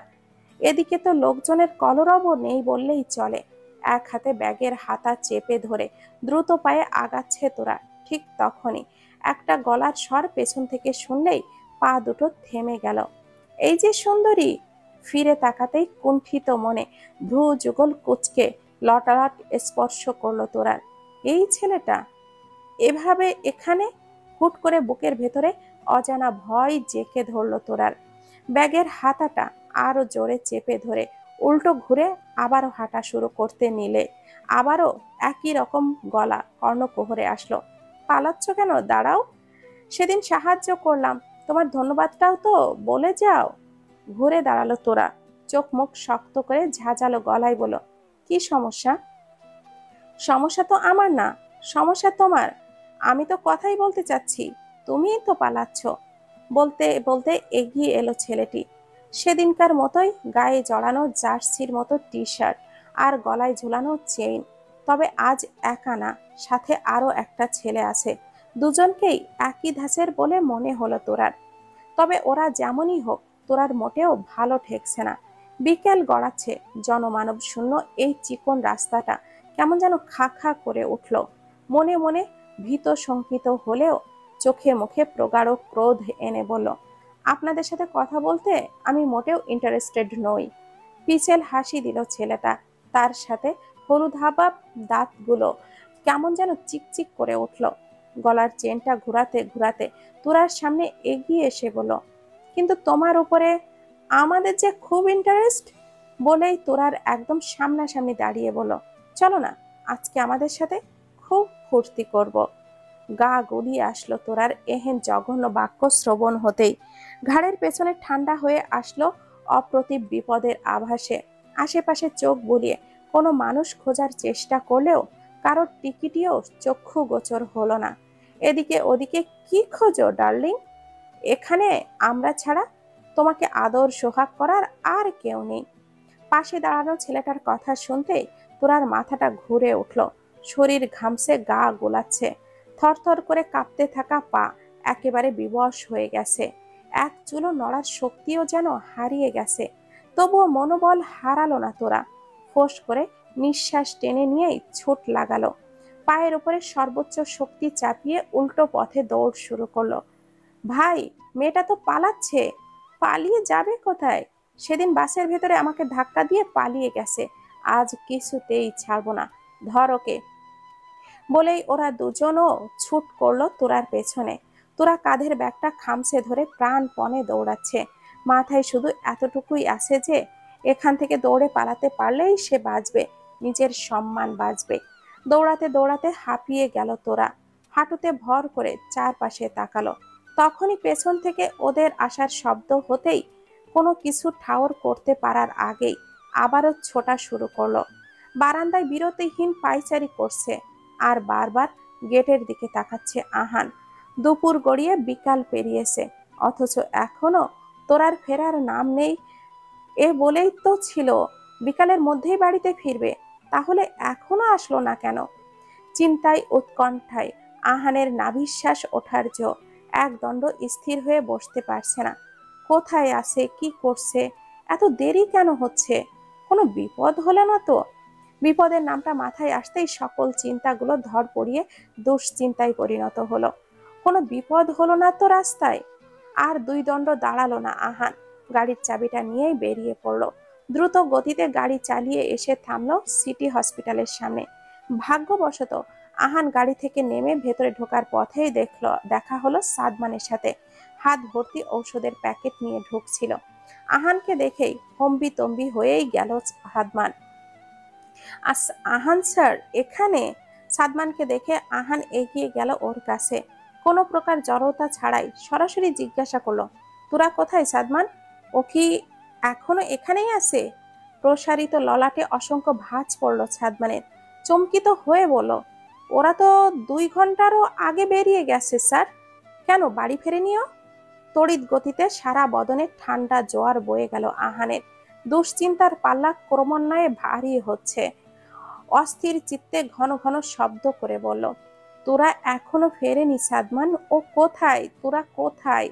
এদিকে তো লোকজনের কলরবও নেই বললেই চলে। এক হাতে ব্যাগের হাতা চেপে ধরে দ্রুত পায়ে আগাচ্ছে তোরা। ঠিক তখনই একটা গলার স্বর পেছন থেকে শুনলেই পা দুটো থেমে গেল। এই যে সুন্দরী! ফিরে তাকাতেই কুণ্ঠিত মনে ভ্রু যুগল কুঁচকে লটালট স্পর্শ করলো তোরার। এই ছেলেটা এভাবে এখানে! হুট করে বুকের ভেতরে অজানা ভয় জেঁকে ধরল তোরার। ব্যাগের হাতাটা আরো জোরে চেপে ধরে উল্টো ঘুরে আবারও হাঁটা শুরু করতে নিলে আবারও একই রকম গলা কর্ণকুহরে আসলো। পালাচ্ছ কেন? দাঁড়াও, সেদিন সাহায্য করলাম, তোমার ধন্যবাদটাও তো বলে যাও। ঘুরে দাঁড়ালো তোরা, চোখ মুখ শক্ত করে ঝাঁঝালো গলায় বলল, কি সমস্যা? সমস্যা তো আমার না, সমস্যা তোমার। আমি তো কথাই বলতে চাচ্ছি, তুমিই তো পালাচ্ছ। বলতে বলতে এগিয়ে এলো ছেলেটি। সেদিনকার মতোই গায়ে জড়ানো জার্সির মতো টি শার্ট আর গলায় ঝুলানো চেইন। তবে আজ একা না, সাথে আরো একটা ছেলে আছে। দুজনকেই একই ধাঁচের বলে মনে হলো তোরার। তবে ওরা যেমনই হোক, তোরার মোটেও ভালো ঠেকছে না। বিকেল গড়াচ্ছে, জনমানব শূন্য এই চিকন রাস্তাটা কেমন যেন খা খা করে উঠল। মনে মনে ভীত শঙ্কিত হলেও চোখে মুখে প্রগাঢ় ক্রোধ এনে বলল, আপনাদের সাথে কথা বলতে আমি মোটেও ইন্টারেস্টেড নই। পিছেল হাসি দিল ছেলেটা। তার সাথে হলুদাভা দাঁতগুলো কেমন যেন চিকচিক করে উঠল। গলার চেনটা ঘুরাতে ঘুরাতে তোরার সামনে এগিয়ে এসে বলল, কিন্তু তোমার উপরে আমাদের যে খুব ইন্টারেস্ট। বলেই তোরার একদম সামনাসামনি দাঁড়িয়ে বলল, চলো না, আজকে আমাদের সাথে খুব ফুর্তি করব। গা গড়িয়ে আসলো তোরার এহেন জঘন্য বাক্য শ্রবণ হতেই। ঘাড়ের পেছনে ঠান্ডা হয়ে আসলো অপ্রতিভ বিপদের আভাসে। আশেপাশে চোখ বুলিয়ে কোনো মানুষ খোঁজার চেষ্টা করলেও কারোর টিকিটিও চক্ষু গোচর হলো না। এদিকে ওদিকে কি খোঁজো ডার্লিং? এখানে আমরা ছাড়া তোমাকে আদর সোহাগ করার আর কেউ নেই। পাশে দাঁড়ানো ছেলেটার কথা শুনতেই তোরার মাথাটা ঘুরে উঠল। শরীর ঘামছে, গা গোলাচ্ছে, থরথর করে কাঁপতে থাকা পা একেবারে বিবশ হয়ে গেছে। এক চুলো নড়ার শক্তিও যেন হারিয়ে গেছে। তবুও মনোবল হারালো না তোরা। ফোঁস করে নিঃশ্বাস টেনে নিয়েই ছুট লাগালো। পায়ের উপরে সর্বোচ্চ শক্তি চাপিয়ে উল্টো পথে দৌড় শুরু করলো। ভাই, মেয়েটা তো পালাচ্ছে। পালিয়ে যাবে কোথায়? সেদিন বাসের ভেতরে আমাকে ধাক্কা দিয়ে পালিয়ে গেছে। আজ কিছুতেই ছাড়বো না, ধর ওকে। বলেই ওরা দুজনও ছুট করলো তোরার পেছনে। তোরা কাঁধের ব্যাগটা খামচে ধরে প্রাণপণে দৌড়াচ্ছে। মাথায় শুধু এতটুকুই আছে যে এখান থেকে দৌড়ে পালাতে পারলেই সে বাঁচবে, নিজের সম্মান বাঁচবে। দৌড়াতে দৌড়াতে হাঁপিয়ে গেল তোরা। হাঁটুতে ভর করে চারপাশে তাকালো। তখনই পেছন থেকে ওদের আসার শব্দ হতেই, কোনো কিছু ঠাউর করতে পারার আগেই আবারও ছোটা শুরু করলো। বারান্দায় বিরতিহীন পায়চারি করছে আর বারবার গেটের দিকে তাকাচ্ছে আহান। দুপুর গড়িয়ে বিকাল পেরিয়েছে, অথচ এখনো তোরার ফেরার নাম নেই। এ বলেই তো ছিল বিকালের মধ্যেই বাড়িতে ফিরবে, তাহলে এখনো আসলো না কেন? চিন্তায় উৎকণ্ঠায় আহানের নাভিশ্বাস ওঠার জো। একদণ্ড স্থির হয়ে বসতে পারছে না। কোথায় আছে, কি করছে, এত দেরি কেন হচ্ছে? কোনো বিপদ হলো না তো? বিপদের নামটা মাথায় আসতেই সকল চিন্তাগুলো ধর পড়িয়ে দুশ্চিন্তায় পরিণত হলো। কোনো বিপদ হলো না তো রাস্তায়? আর দুই দণ্ড দাঁড়ালো না আহান, গাড়ির চাবিটা নিয়েই বেরিয়ে পড়লো। দ্রুত গতিতে গাড়ি চালিয়ে এসে থামলো সিটি হসপিটালের সামনে। ভাগ্যবশত আহান গাড়ি থেকে নেমে ভেতরে ঢোকার পথেই দেখা হলো সাদমানের সাথে। হাত ভর্তি ঔষধের প্যাকেট নিয়ে ঢুকছিল। আহানকে দেখেই হম্বি তম্বি হয়েই গেল সাদমান। আহান স্যার এখানে? সাদমানকে দেখে আহান এগিয়ে গেল ওর কাছে। কোনো প্রকার জড়তা ছাড়াই সরাসরি জিজ্ঞাসা করলো, তোরা কোথায় সাদমান? ও কি এখনো এখানেই আছে? প্রসারিত ললাটে অসংখ্য ভাঁজ পড়ল সাদমানের। চমকিত হয়ে বলল, ওরা তো 2 ঘন্টারও আগে বেরিয়ে গেছে স্যার। কেন বাড়ি ফেরেনিও? তড়িৎ গতিতে সারা বদনে ঠান্ডা জোয়ার বয়ে গেল আহানের। দুশ্চিন্তার পাল্লা ক্রমান্বয়ে ভারী হচ্ছে। অস্থির চিত্তে ঘন ঘন শব্দ করে বলল, তোরা এখনো ফেরেনি সাদমান? ও কোথায়? তোরা কোথায়?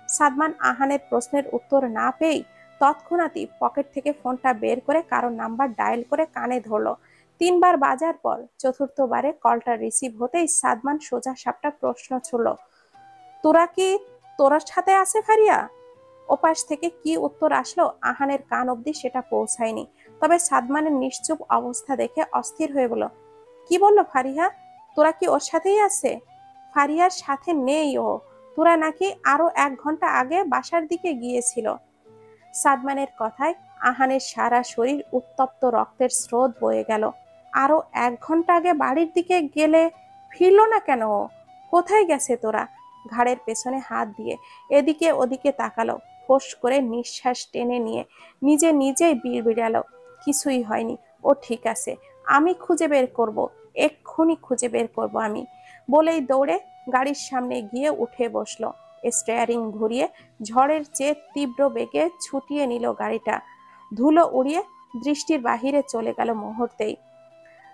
সাদমান আহানের প্রশ্নের উত্তর না পেয়েই তৎক্ষণাৎই পকেট থেকে ফোনটা বের করে কারো নাম্বার ডায়াল করে কানে ধরলো। 3বার বাজার পর চতুর্থবারে কলটা রিসিভ হতেই সাদমান সোজা সাপটা প্রশ্ন ছুড়ল, তোরা কি তোর সাথে আছে ফারিয়া? ওপাশ থেকে কি উত্তর আসলো আহানের কান অবধি সেটা পৌঁছায়নি। তবে সাদমানের নিশ্চুপ অবস্থা দেখে অস্থির হয়ে বলল, কি বললো ফারিহা? তোরা কি ওর সাথেই আছে? ফারিয়ার সাথে নেই ও। তোরা নাকি আরো 1 ঘন্টা আগে বাসার দিকে গিয়েছিল। সাদমানের কথায় আহানের সারা শরীর উত্তপ্ত রক্তের স্রোত বয়ে গেল। আরো 1 ঘন্টা আগে বাড়ির দিকে গেলে ফিরল না কেন ও? কোথায় গেছে তোরা? ঘাড়ের পেছনে হাত দিয়ে এদিকে ওদিকে তাকালো। ফোঁস করে নিঃশ্বাস টেনে নিয়ে নিজে নিজেই বিড়বিড়ালো, কিছুই হয়নি, ও ঠিক আছে, আমি খুঁজে বের করব, এক্ষুনি খুঁজে বের করব আমি। বলেই দৌড়ে গাড়ির সামনে গিয়ে উঠে বসলো। স্টিয়ারিং ঘুরিয়ে ঝড়ের চেয়ে তীব্র বেগে ছুটিয়ে নিল গাড়িটা। ধুলো উড়িয়ে দৃষ্টির বাহিরে চলে গেল মুহূর্তেই।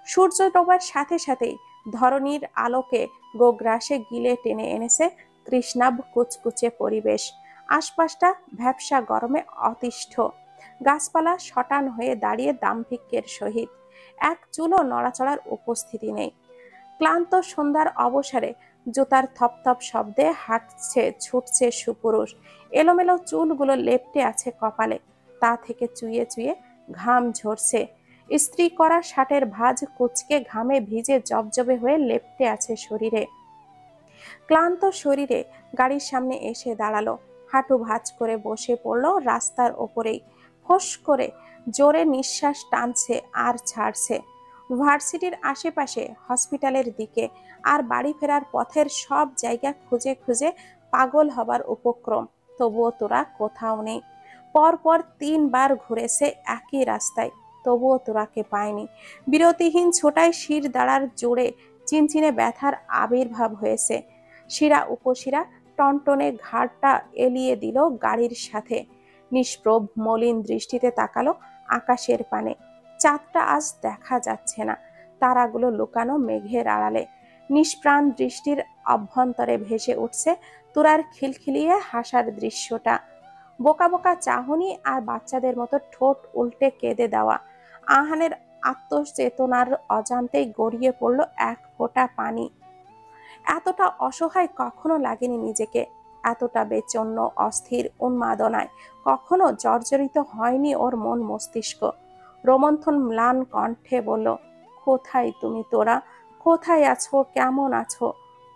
সূর্য ডোবার সাথে সাথেই ধরণীর আলোকে গোগ্রাসে গিলে টেনে এনেছে কৃষ্ণাভ কুচকুচে পরিবেশ। আশপাশটা ভ্যাপসা গরমে অতিষ্ঠ। গাছপালা শটান হয়ে দাঁড়িয়ে দাম্ভিক্যের সহিত। এক চুলও নড়াচড়ার উপস্থিতি নেই। ক্লান্ত সন্ধ্যার অবসরে জুতার থপথপ শব্দে হাঁটছে ছুটছে সুপুরুষ। এলোমেলো চুলগুলো লেপ্টে আছে কপালে, তা থেকে চুইয়ে চুইয়ে ঘাম ঝরছে। ইস্ত্রি করা শার্টের ভাঁজ কুঁচকে ঘামে ভিজে জবজবে হয়ে লেপ্টে আছে শরীরে। ক্লান্ত শরীরে গাড়ির সামনে এসে দাঁড়ালো। হাঁটু ভাঁজ করে বসে পড়ল রাস্তার ওপরেই। ফোঁস করে জোরে নিঃশ্বাস টানছে আর ছাড়ছে। ভার্সিটির আশেপাশে, হসপিটালের দিকে আর বাড়ি ফেরার পথের সব জায়গা খুঁজে খুঁজে পাগল হবার উপক্রম। তবুও তোরা কোথাও নেই। পরপর 3বার ঘুরেছে একই রাস্তায়, তবুও তোরাকে পায়নি। বিরতিহীন ছোটায় শির দাঁড়ার জোরে চিনচিনে ব্যথার আবির্ভাব হয়েছে। শিরা উপশিরা টনটনে ঘাড়টা এলিয়ে দিল গাড়ির সাথে। নিষ্প্রভ মলিন দৃষ্টিতে তাকালো আকাশের পানে। চাঁদটা আজ দেখা যাচ্ছে না, তারাগুলো লুকানো মেঘের আড়ালে। নিষ্প্রাণ দৃষ্টির অভ্যন্তরে ভেসে উঠছে তোরার খিলখিলিয়ে হাসার দৃশ্যটা। বোকা বোকা চাহনি আর বাচ্চাদের মতো ঠোঁট উল্টে কেঁদে দেওয়া। আহানের আত্মচেতনার অজান্তেই গড়িয়ে পড়ল এক ফোঁটা পানি। এতটা অসহায় কখনো লাগেনি নিজেকে, এতটা বেচন্ন অস্থির উন্মাদনায় কখনো জর্জরিত হয়নি ওর মন মস্তিষ্ক। রোমন্থন ম্লান কণ্ঠে বলল, কোথায় তুমি তোরা? কোথায় আছো, কেমন আছো?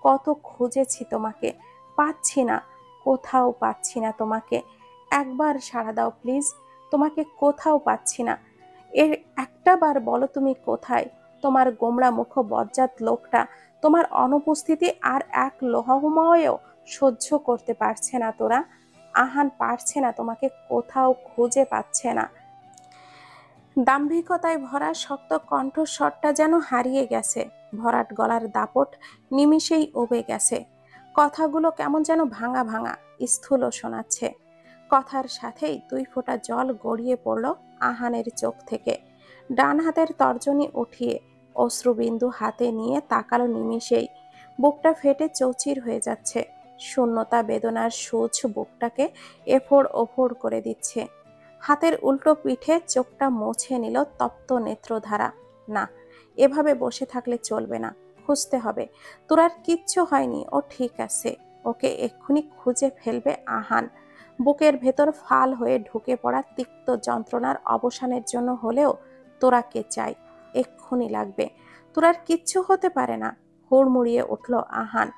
কত খুঁজেছি তোমাকে, পাচ্ছি না, কোথাও পাচ্ছি না তোমাকে। একবার সাড়া দাও প্লিজ, তোমাকে কোথাও পাচ্ছি না। এর একটা বার বলো তুমি কোথায়। তোমার গোমড়া মুখ বজ্জাত লোকটা তোমার অনুপস্থিতি আর এক লোহময়ও সহ্য করতে পারছে না। তোরা আহান পারছে না, তোমাকে কোথাও খুঁজে পাচ্ছে না। দাম্ভিকতায় ভরা শক্ত কণ্ঠস্বরটা যেন হারিয়ে গেছে, ভরাট গলার দাপট নিমিষেই উবে গেছে। কথাগুলো কেমন যেন ভাঙা ভাঙা, স্থূল শোনাচ্ছে। কথার সাথেই 2 ফোঁটা জল গড়িয়ে পড়ল আহানের চোখ থেকে। ডান হাতের তর্জনী উঠিয়ে অশ্রুবিন্দু হাতে নিয়ে তাকালো নিমিষেই। বুকটা ফেটে চৌচির হয়ে যাচ্ছে। শূন্যতা বেদনার সূচ বুকটাকে এফোড় ওফোড় করে দিচ্ছে। হাতের উল্টো পিঠে চোখটা মুছে নিল তপ্ত নেত্রধারা। না, এভাবে বসে থাকলে চলবে না, খুঁজতে হবে। তোর আর কিচ্ছু হয়নি, ও ঠিক আছে। ওকে এক্ষুনি খুঁজে ফেলবে আহান। বুকের ভেতর ফাল হয়ে ঢুকে পড়া তিক্ত যন্ত্রণার অবসানের জন্য হলেও তোরাকে চাই, এক্ষুনি লাগবে। তোর আর কিচ্ছু হতে পারে না। হুড়মুড়িয়ে উঠল আহান।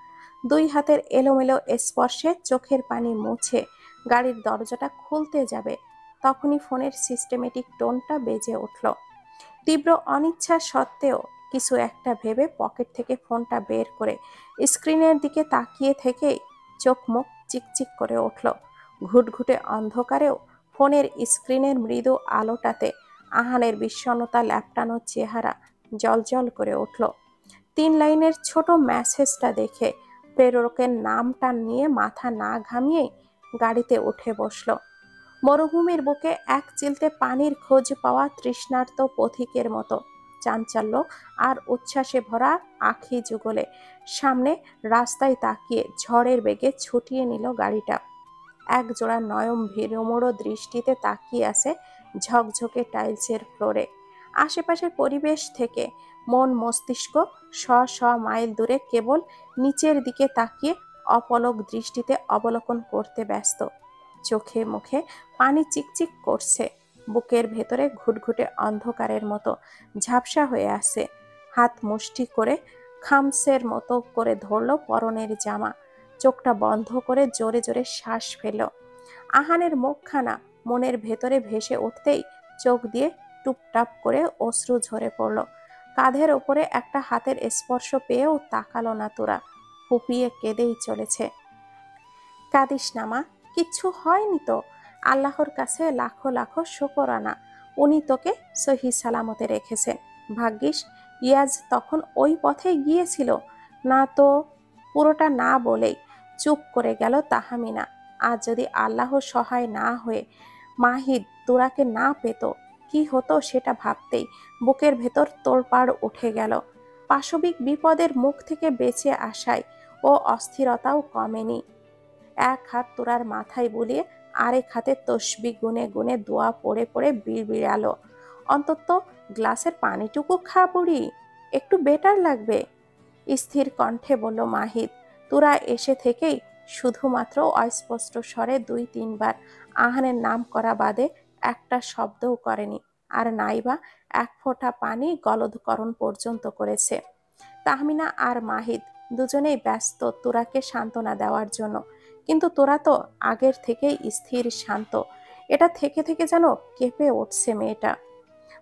2 হাতের এলোমেলো স্পর্শে চোখের পানি মুছে গাড়ির দরজাটা খুলতে যাবে, তখনই ফোনের সিস্টেমেটিক টোনটা বেজে উঠল। তীব্র অনিচ্ছা সত্ত্বেও কিছু একটা ভেবে পকেট থেকে ফোনটা বের করে স্ক্রিনের দিকে তাকিয়ে থেকেই চোখ মুখ চিকচিক করে উঠল। ঘুটঘুটে অন্ধকারেও ফোনের স্ক্রিনের মৃদু আলোটাতে আহানের বিষণ্ণতা ল্যাপটানো চেহারা জ্বলজ্বল করে উঠল। 3 লাইনের ছোট মেসেজটা দেখে প্রেরকের নামটা নিয়ে মাথা না ঘামিয়ে গাড়িতে উঠে বসল। মরুভূমির বুকে এক চিলতে পানির খোঁজ পাওয়া তৃষ্ণার্ত পথিকের মতো চাঞ্চল্য আর উচ্ছ্বাসে ভরা আখি যুগলে সামনে রাস্তায় তাকিয়ে ঝড়ের বেগে ছুটিয়ে নিল গাড়িটা। একজোড়া নয়ন ভিড়মোড়ো দৃষ্টিতে তাকিয়ে আছে ঝকঝকে টাইলসের ফ্লোরে। আশেপাশের পরিবেশ থেকে মন মস্তিষ্ক শ শ মাইল দূরে কেবল নিচের দিকে তাকিয়ে অপলক দৃষ্টিতে অবলোকন করতে ব্যস্ত। চোখে মুখে পানি চিকচিক করছে, বুকের ভেতরে ঘুটঘুটে অন্ধকারের মতো ঝাপসা হয়ে আছে। হাত মুষ্টি করে খামসের মতো করে ধরল পরনের জামা। চোখটা বন্ধ করে জোরে জোরে শ্বাস ফেল। আহানের মুখখানা মনের ভেতরে ভেসে উঠতেই চোখ দিয়ে টুপটাপ করে অশ্রু ঝরে পড়ল। কাঁধের ওপরে একটা হাতের স্পর্শ পেয়েও তাকালো না তোরা, ফুপিয়ে কেঁদেই চলেছে। কাঁদিস না মা, কিচ্ছু হয়নি তো। আল্লাহর কাছে লাখো লাখো শুকরানা, উনি তোকে সহি সালামতে রেখেছেন। ভাগ্যিস ইয়াজ তখন ওই পথে গিয়েছিল না তো। পুরোটা না বলেই চুপ করে গেল তাহমিনা। আর যদি আল্লাহ সহায় না হয়ে মাহিদ তোরাকে না পেত, কি হতো সেটা ভাবতেই বুকের ভেতর তোড়পাড় উঠে গেল। পাশবিক বিপদের মুখ থেকে বেঁচে আসায় ও অস্থিরতাও কমেনি। এক হাত তোরার মাথায় বুলিয়ে আরেক হাতে তসবি গুনে গুনে দোয়া পড়ে পড়ে বিড়বিড়ালো, অন্তত গ্লাসের পানিটুকু খা বুড়ি, একটু বেটার লাগবে। স্থির কণ্ঠে বলল মাহিদ। তোরা এসে থেকেই শুধুমাত্র অস্পষ্ট স্বরে 2-3 বার আহানের নাম করা বাদে একটা শব্দও করেনি, আর নাইবা 1 ফোঁটা পানি গলদকরণ পর্যন্ত করেছে। তাহমিনা আর মাহিদ দুজনেই ব্যস্ত তোরাকে সান্ত্বনা দেওয়ার জন্য, কিন্তু তোরা তো আগের থেকেই স্থির শান্ত। এটা থেকে থেকে যেন কেঁপে উঠছে মেয়েটা।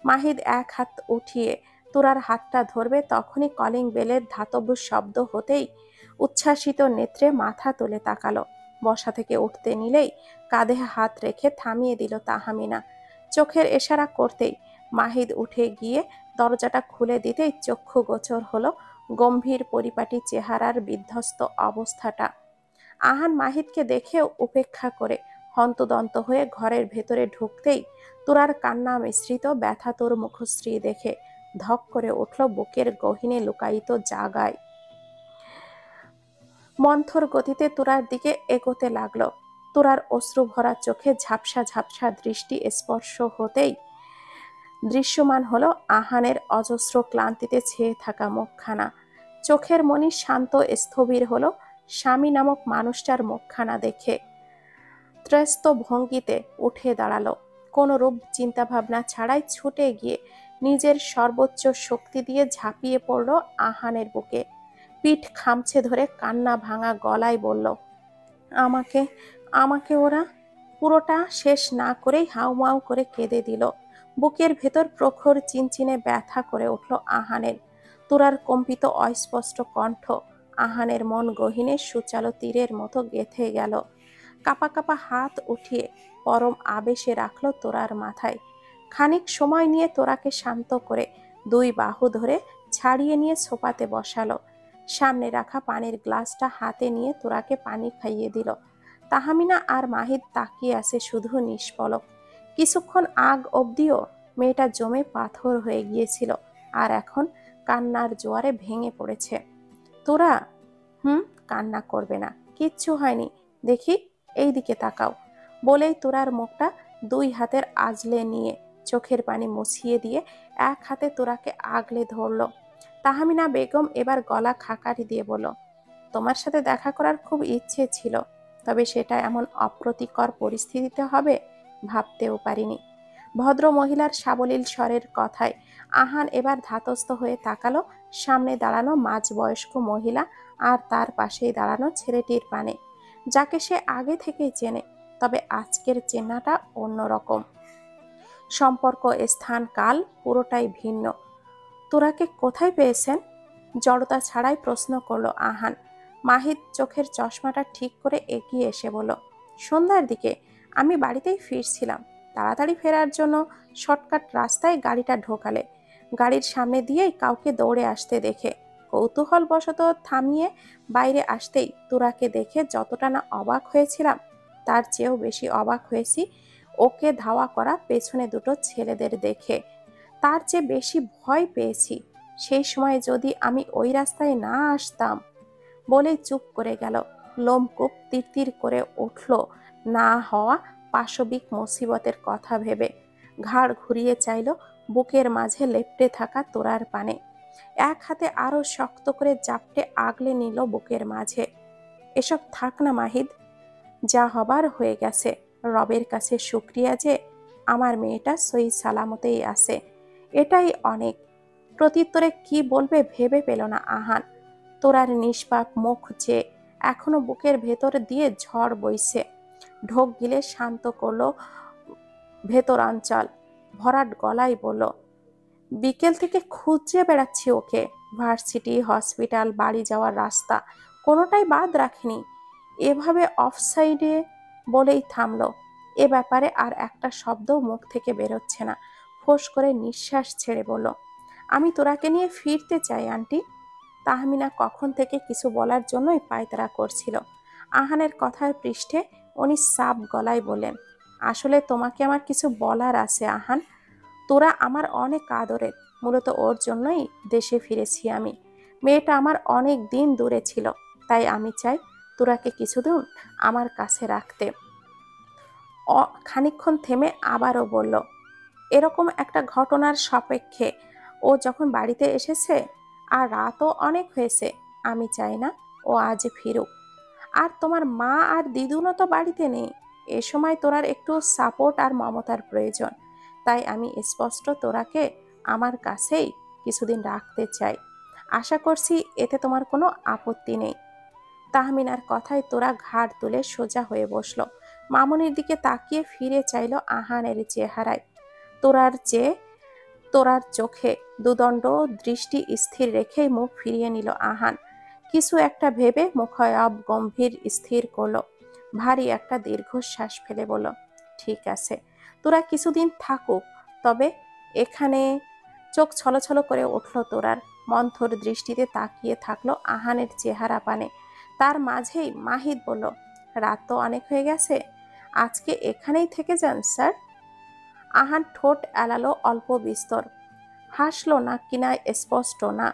মাহিদ এক হাত উঠিয়ে তোরার হাতটা ধরবে, তখনই কলিং বেলের ধাতব শব্দ হতেই উচ্ছ্বাসিত নেত্রে মাথা তুলে তাকালো। বসা থেকে উঠতে নিলেই কাঁধে হাত রেখে থামিয়ে দিল তাহমিনা। চোখের ইশারা করতেই মাহিদ উঠে গিয়ে দরজাটা খুলে দিতেই চক্ষু গোচর হলো গম্ভীর পরিপাটি চেহারার বিধ্বস্ত অবস্থাটা। আহান মাহিদকে দেখেও উপেক্ষা করে হন্তদন্ত হয়ে ঘরের ভেতরে ঢুকতেই তোরার কান্না মিশ্রিত ব্যথাতুর মুখশ্রী দেখে ধক করে উঠল বুকের গহীনে লুকায়িত জায়গায়। মন্থর গতিতে তোরার দিকে এগোতে লাগলো। তোরার অশ্রু ভরা চোখে ঝাপসা ঝাপসা দৃষ্টি স্পর্শ হতেই দৃশ্যমান হলো আহানের অজস্র ক্লান্তিতে ছেয়ে থাকা মুখখানা। চোখের মনি শান্ত স্থবির হলো স্বামী নামক মানুষটার মুখখানা দেখে। ত্রস্ত ভঙ্গিতে উঠে দাঁড়ালো, কোনো রূপ চিন্তাভাবনা ছাড়াই ছুটে গিয়ে নিজের সর্বোচ্চ শক্তি দিয়ে ঝাঁপিয়ে পড়ল আহানের বুকে। পিঠ খামছে ধরে কান্না ভাঙা গলায় বলল, আমাকে আমাকে ওরা। পুরোটা শেষ না করেই হাউমাউ করে কেঁদে দিল। বুকের ভেতর প্রখর চিনচিনে ব্যথা করে উঠল আহানের। তোরার কম্পিত অস্পষ্ট কণ্ঠ আহানের মন গহীনে সুচালো তীরের মতো গেঁথে গেল। কাপা কাপা হাত উঠিয়ে পরম আবেশে রাখল তোরার মাথায়। খানিক সময় নিয়ে তোরাকে শান্ত করে দুই বাহু ধরে ছাড়িয়ে নিয়ে সোফাতে বসালো। সামনে রাখা পানির গ্লাসটা হাতে নিয়ে তোরাকে পানি খাইয়ে দিল। তাহমিনা আর মাহিদ তাকিয়ে আছে শুধু নিষ্পলক। কিছুক্ষণ আগ অবধিও মেয়েটা জমে পাথর হয়ে গিয়েছিল, আর এখন কান্নার জোয়ারে ভেঙে পড়েছে। তোরা, কান্না করবে না, কিচ্ছু হয়নি, দেখি এই দিকে তাকাও। বলেই তোরার মুখটা দুই হাতের আজলে নিয়ে চোখের পানি মুছিয়ে দিয়ে এক হাতে তোরাকে আগলে ধরল। তাহমিনা বেগম এবার গলা খাকারি দিয়ে বলল, তোমার সাথে দেখা করার খুব ইচ্ছে ছিল, তবে সেটা এমন অপ্রীতিকর পরিস্থিতিতে হবে ভাবতেও পারিনি। ভদ্র মহিলার সাবলীল স্বরের কথায় আহান এবার ধাতস্থ হয়ে তাকালো সামনে দাঁড়ানো মাঝবয়স্ক মহিলা আর তার পাশেই দাঁড়ানো ছেলেটির পানে, যাকে সে আগে থেকেই চেনে, তবে আজকের চেনাটা অন্যরকম। সম্পর্ক, স্থান, কাল পুরোটাই ভিন্ন। তোরাকে কোথায় পেয়েছেন? জড়তা ছাড়াই প্রশ্ন করলো আহান। মাহিদ চোখের চশমাটা ঠিক করে এগিয়ে এসে বলল, সন্ধ্যার দিকে আমি বাড়িতেই ফিরছিলাম। তাড়াতাড়ি ফেরার জন্য শর্টকাট রাস্তায় গাড়িটা ঢোকালে গাড়ির সামনে দিয়েই কাউকে দৌড়ে আসতে দেখে কৌতূহলবশত থামিয়ে বাইরে আসতেই তোরাকে দেখে যতটা না অবাক হয়েছিলাম, তার চেয়েও বেশি অবাক হয়েছি ওকে ধাওয়া করা পেছনে দুটো ছেলেদের দেখে। তার চেয়ে বেশি ভয় পেয়েছি সেই সময় যদি আমি ওই রাস্তায় না আসতাম। বলেই চুপ করে গেল। লোমকূপ তিরতির করে উঠল না হওয়া পাশবিক মুসিবতের কথা ভেবে। ঘাড় ঘুরিয়ে চাইল বুকের মাঝে লেপ্টে থাকা তোরার পানে। এক হাতে আরো শক্ত করে জাপটে আগলে নিল বুকের মাঝে। এসব থাক না মাহিদ, যা হবার হয়ে গেছে। রবের কাছে শুক্রিয়া যে আমার মেয়েটা সহি সালামতেই আছে, এটাই অনেক। প্রত্যুত্তরে কি বলবে ভেবে পেল না আহান। তোরার নিষ্পাপ মুখ যে এখনো বুকের ভেতর দিয়ে ঝড় বইছে, ঢোক গিলে শান্ত করলো ভেতরাঞ্চল। ভরাট গলায় বলল, বিকেল থেকে খুঁজে বেড়াচ্ছি ওকে। ভার্সিটি, হসপিটাল, বাড়ি যাওয়ার রাস্তা কোনোটাই বাদ রাখিনি। এভাবে অফসাইডে বলেই থামলো। এ ব্যাপারে আর একটা শব্দও মুখ থেকে বেরোচ্ছে না। ফোঁস করে নিঃশ্বাস ছেড়ে বলল, আমি তোরাকে নিয়ে ফিরতে চাই আন্টি। তাহমিনা কখন থেকে কিছু বলার জন্যই পায়তারা করছিল। আহানের কথার পৃষ্ঠে উনি সাপ গলায় বলেন, আসলে তোমাকে আমার কিছু বলার আছে আহান। তোরা আমার অনেক আদরের, মূলত ওর জন্যই দেশে ফিরেছি আমি। মেয়েটা আমার অনেক দিন দূরে ছিল, তাই আমি চাই তোরাকে কিছুদিন আমার কাছে রাখতে। খানিকক্ষণ থেমে আবারও বলল, এরকম একটা ঘটনার সাপেক্ষে ও যখন বাড়িতে এসেছে আর রাতও অনেক হয়েছে, আমি চাই না ও আজ ফিরুক। আর তোমার মা আর দিদুনও তো বাড়িতে নেই। এ সময় তোরার একটু সাপোর্ট আর মমতার প্রয়োজন, তাই আমি স্পষ্ট তোরাকে আমার কাছেই কিছুদিন রাখতে চাই। আশা করছি এতে তোমার কোনো আপত্তি নেই। তাহমিনার কথায় তোরা ঘাড় তুলে সোজা হয়ে বসলো। মামুনির দিকে তাকিয়ে ফিরে চাইল আহানের চেহারায়। তোরার চোখে দুদণ্ড দৃষ্টি স্থির রেখেই মুখ ফিরিয়ে নিল আহান। কিছু একটা ভেবে মুখায়ব গম্ভীর স্থির করলো। ভারী একটা দীর্ঘশ্বাস ফেলে বলল, ঠিক আছে, তোরা কিছুদিন থাকুক, তবে এখানে। চোখ ছলছল করে উঠল তোরার। মন্থর দৃষ্টিতে তাকিয়ে থাকলো আহানের চেহারা পানে। তার মাঝেই মাহিদ বলল, রাত তো অনেক হয়ে গেছে, আজকে এখানেই থেকে যান স্যার। আহান ঠোঁট এলালো অল্প বিস্তর, হাসলো না কিনা স্পষ্ট না।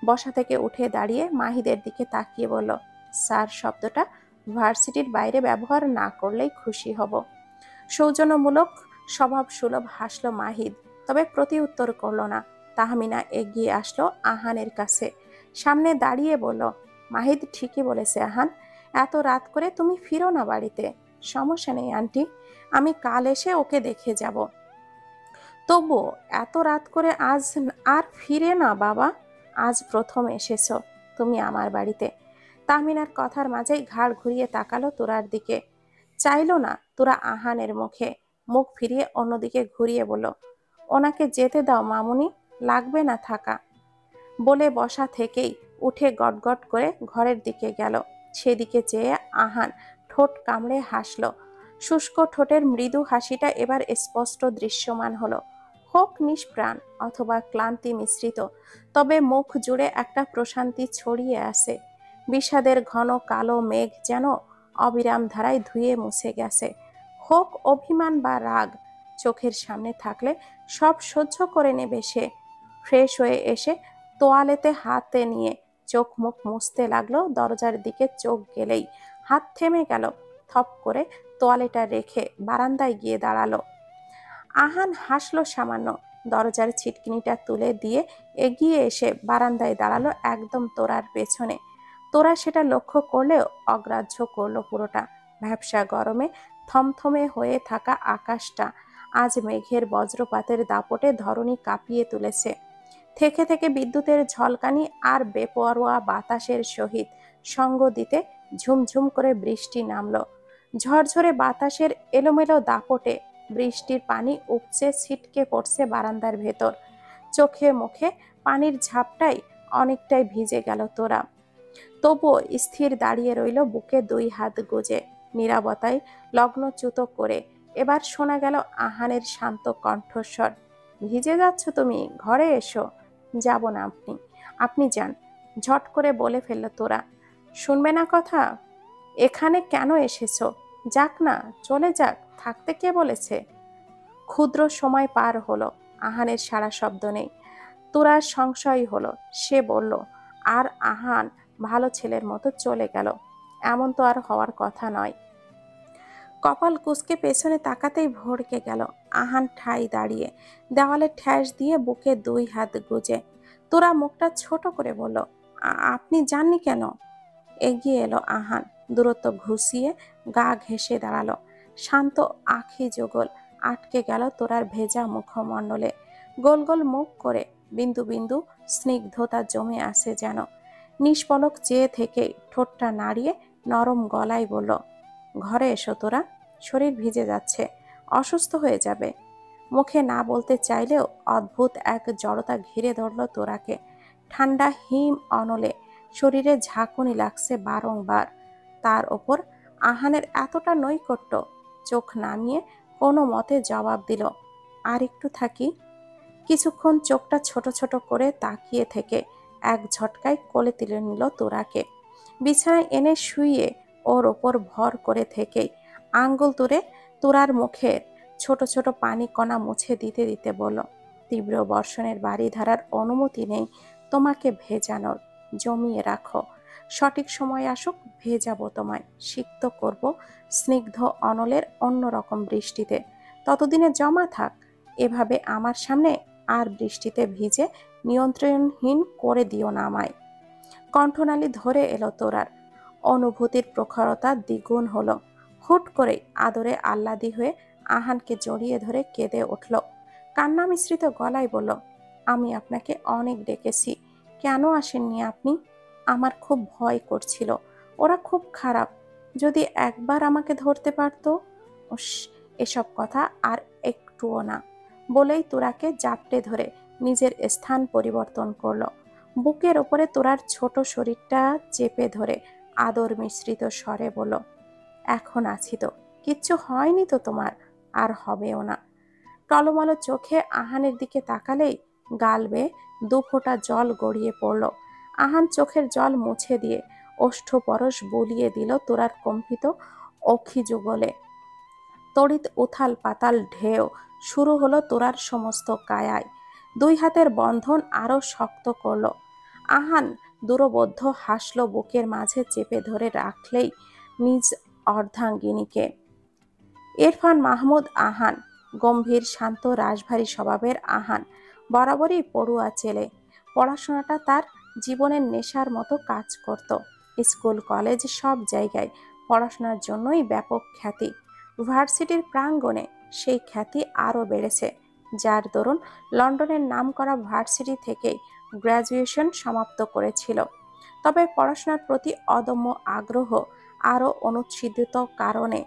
বসা থেকে উঠে দাঁড়িয়ে মাহিদের দিকে তাকিয়ে বলল, স্যার শব্দটা ভার্সিটির বাইরে ব্যবহার না করলেই খুশি হব। সৌজন্যমূলক স্বভাব সুলভ হাসলো মাহিদ, তবে প্রতি উত্তর করল না। তাহমিনা এগিয়ে আসলো আহানের কাছে, সামনে দাঁড়িয়ে বলল, মাহিদ ঠিকই বলেছে আহান, এত রাত করে তুমি ফিরো না বাড়িতে। সমস্যা নেই আন্টি, আমি কাল এসে ওকে দেখে যাব। তবুও এত রাত করে আজ আর ফিরে না বাবা। আজ প্রথম এসেছো তুমি আমার বাড়িতে। তাহমিনার কথার মাঝেই ঘাড় ঘুরিয়ে তাকালো তোরার দিকে। চাইলো না তোরা আহানের মুখে, মুখ ফিরিয়ে অন্যদিকে ঘুরিয়ে বলল, ওনাকে যেতে দাও মামুনি, লাগবে না থাকা। বলে বসা থেকেই উঠে গটগট করে ঘরের দিকে গেল। সেদিকে চেয়ে আহান ঠোঁট কামড়ে হাসল। শুষ্ক ঠোঁটের মৃদু হাসিটা এবার স্পষ্ট দৃশ্যমান হলো। হোক নিষ্প্রাণ অথবা ক্লান্তি মিশ্রিত, তবে মুখ জুড়ে একটা প্রশান্তি ছড়িয়ে আছে। বিষাদের ঘন কালো মেঘ যেন অবিরাম ধারায় ধুয়ে মুছে গেছে। হোক অভিমান বা রাগ, চোখের সামনে থাকলে সব সহ্য করে নেবে সে। ফ্রেশ হয়ে এসে তোয়ালেতে হাতে নিয়ে চোখ মুখ মুছতে লাগলো। দরজার দিকে চোখ গেলেই হাত থেমে গেল। থপ করে তোয়ালেটা রেখে বারান্দায় গিয়ে দাঁড়ালো। আহান হাসলো সামান্য। দরজার ছিটকিনিটা তুলে দিয়ে এগিয়ে এসে বারান্দায় দাঁড়ালো একদম তোরার পেছনে। তোরা সেটা লক্ষ্য করলেও অগ্রাহ্য করলো পুরোটা। ভ্যাপসা গরমে থমথমে হয়ে থাকা আকাশটা আজ মেঘের বজ্রপাতের দাপটে ধরণী কাঁপিয়ে তুলেছে। থেকে থেকে বিদ্যুতের ঝলকানি আর বেপরোয়া বাতাসের সহিত সঙ্গ দিতে ঝুমঝুম করে বৃষ্টি নামলো। ঝরঝরে বাতাসের এলোমেলো দাপটে বৃষ্টির পানি উপচে ছিটকে পড়ছে বারান্দার ভেতর। চোখে মুখে পানির ঝাপটাই অনেকটাই ভিজে গেল তোরা। তবুও স্থির দাঁড়িয়ে রইল, বুকে দুই হাত গুজে নীরবতায় লগ্নচ্যুত করে। এবার শোনা গেল আহানের শান্ত কণ্ঠস্বর, ভিজে যাচ্ছ তুমি, ঘরে এসো। যাব না আপনি, আপনি যান। ঝট করে বলে ফেলল তোরা। শুনবে না কথা? এখানে কেন এসেছো? যাক না, চলে যাক, থাকতে কে বলেছে? ক্ষুদ্র সময় পার হলো, আহানের সারা শব্দ নেই। তোরার সংশয় হলো। সে বলল, আর আহান ভালো ছেলের মতো চলে গেল। এমন তো আর হওয়ার কথা নয়। কপাল কুঁচকে পেছনে তাকাতেই ভড়কে গেল। আহান ঠাই দাঁড়িয়ে দেওয়ালে ঠ্যাস দিয়ে বুকে দুই হাত গুজে। তোরা মুখটা ছোট করে বলল, আপনি যাননি কেন? এগিয়ে এলো আহান, দূরত্ব ঘুষিয়ে গা ঘেঁষে দাঁড়ালো। শান্ত আখি যুগল আটকে গেল তোরার ভেজা মুখমণ্ডলে। গোল গোল মুখ করে বিন্দু বিন্দু স্নিগ্ধতা জমে আসে যেন। নিষ্পলক চেয়ে থেকেই ঠোঁটটা নাড়িয়ে নরম গলায় বলল, ঘরে এসো তোরা, শরীর ভিজে যাচ্ছে, অসুস্থ হয়ে যাবে। মুখে না বলতে চাইলেও অদ্ভুত এক জড়তা ঘিরে ধরল তোরাকে। ঠান্ডা হিম অনলে শরীরে ঝাঁকুনি লাগছে বারংবার। তার ওপর আহানের এতটা নৈকট্য। চোখ নামিয়ে কোনো মতে জবাব দিল, আর একটু থাকি। কিছুক্ষণ চোখটা ছোট ছোট করে তাকিয়ে থেকে এক ঝটকায় কোলে তুলে নিল তোরাকে। বিছানায় এনে শুইয়ে ওর ওপর ভর করে থেকেই আঙ্গুল তুলে তোরার মুখের ছোট ছোট পানি কণা মুছে দিতে দিতে বলল, তীব্র বর্ষণের বাড়ি ধারার অনুমতি নেই তোমাকে ভেজানোর, জমিয়ে রাখো। সঠিক সময় আসুক, ভেজাবো তোমায়, সিক্ত করব স্নিগ্ধ অনলের অন্যরকম বৃষ্টিতে। ততদিনে জমা থাক এভাবে আমার সামনে, আর বৃষ্টিতে ভিজে নিয়ন্ত্রণহীন করে দিও না আমায়। কণ্ঠনালী ধরে এলো তোরার। অনুভূতির প্রখরতা দ্বিগুণ হলো। হুট করেই আদরে আহ্লাদি হয়ে আহানকে জড়িয়ে ধরে কেঁদে উঠল। কান্না মিশ্রিত গলায় বলল, আমি আপনাকে অনেক ডেকেছি, কেন আসেননি আপনি? আমার খুব ভয় করছিল, ওরা খুব খারাপ, যদি একবার আমাকে ধরতে পারতো। উস, এসব কথা আর একটুও না। বলেই তোরাকে জাপটে ধরে নিজের স্থান পরিবর্তন করলো। বুকের ওপরে তোরার ছোট শরীরটা চেপে ধরে আদর মিশ্রিত স্বরে বলল, এখন আছি তো, কিচ্ছু হয়নি তো তোমার, আর হবেও না। টলমলো চোখে আহানের দিকে তাকালেই গাল বেয়ে দু ফোঁটা জল গড়িয়ে পড়ল। আহান চোখের জল মুছে দিয়ে ওষ্ঠ পরশ বুলিয়ে দিল তোরার কম্পিত অক্ষিযুগলে। তড়িৎ উথাল পাতাল ঢেউ শুরু হলো তোরার সমস্ত কায়ায়। দুই হাতের বন্ধন আরো শক্ত করলো। আহান দূরবদ্ধ হাসল, বুকের মাঝে চেপে ধরে রাখলেই নিজ অর্ধাঙ্গিনীকে। ইরফান মাহমুদ আহান, গম্ভীর শান্ত রাশভারী স্বভাবের আহান, বরাবরই পড়ুয়া ছেলে। পড়াশোনাটা তার জীবনের নেশার মতো কাজ করত। স্কুল কলেজ সব জায়গায় পড়াশোনার জন্যই ব্যাপক খ্যাতি। ভার্সিটির প্রাঙ্গণে সেই খ্যাতি আরও বেড়েছে। যার দরুন লন্ডনের নামকরা ভার্সিটি থেকেই গ্র্যাজুয়েশন সমাপ্ত করেছিল। তবে পড়াশোনার প্রতি অদম্য আগ্রহ আরও অনুচ্ছেদিত কারণে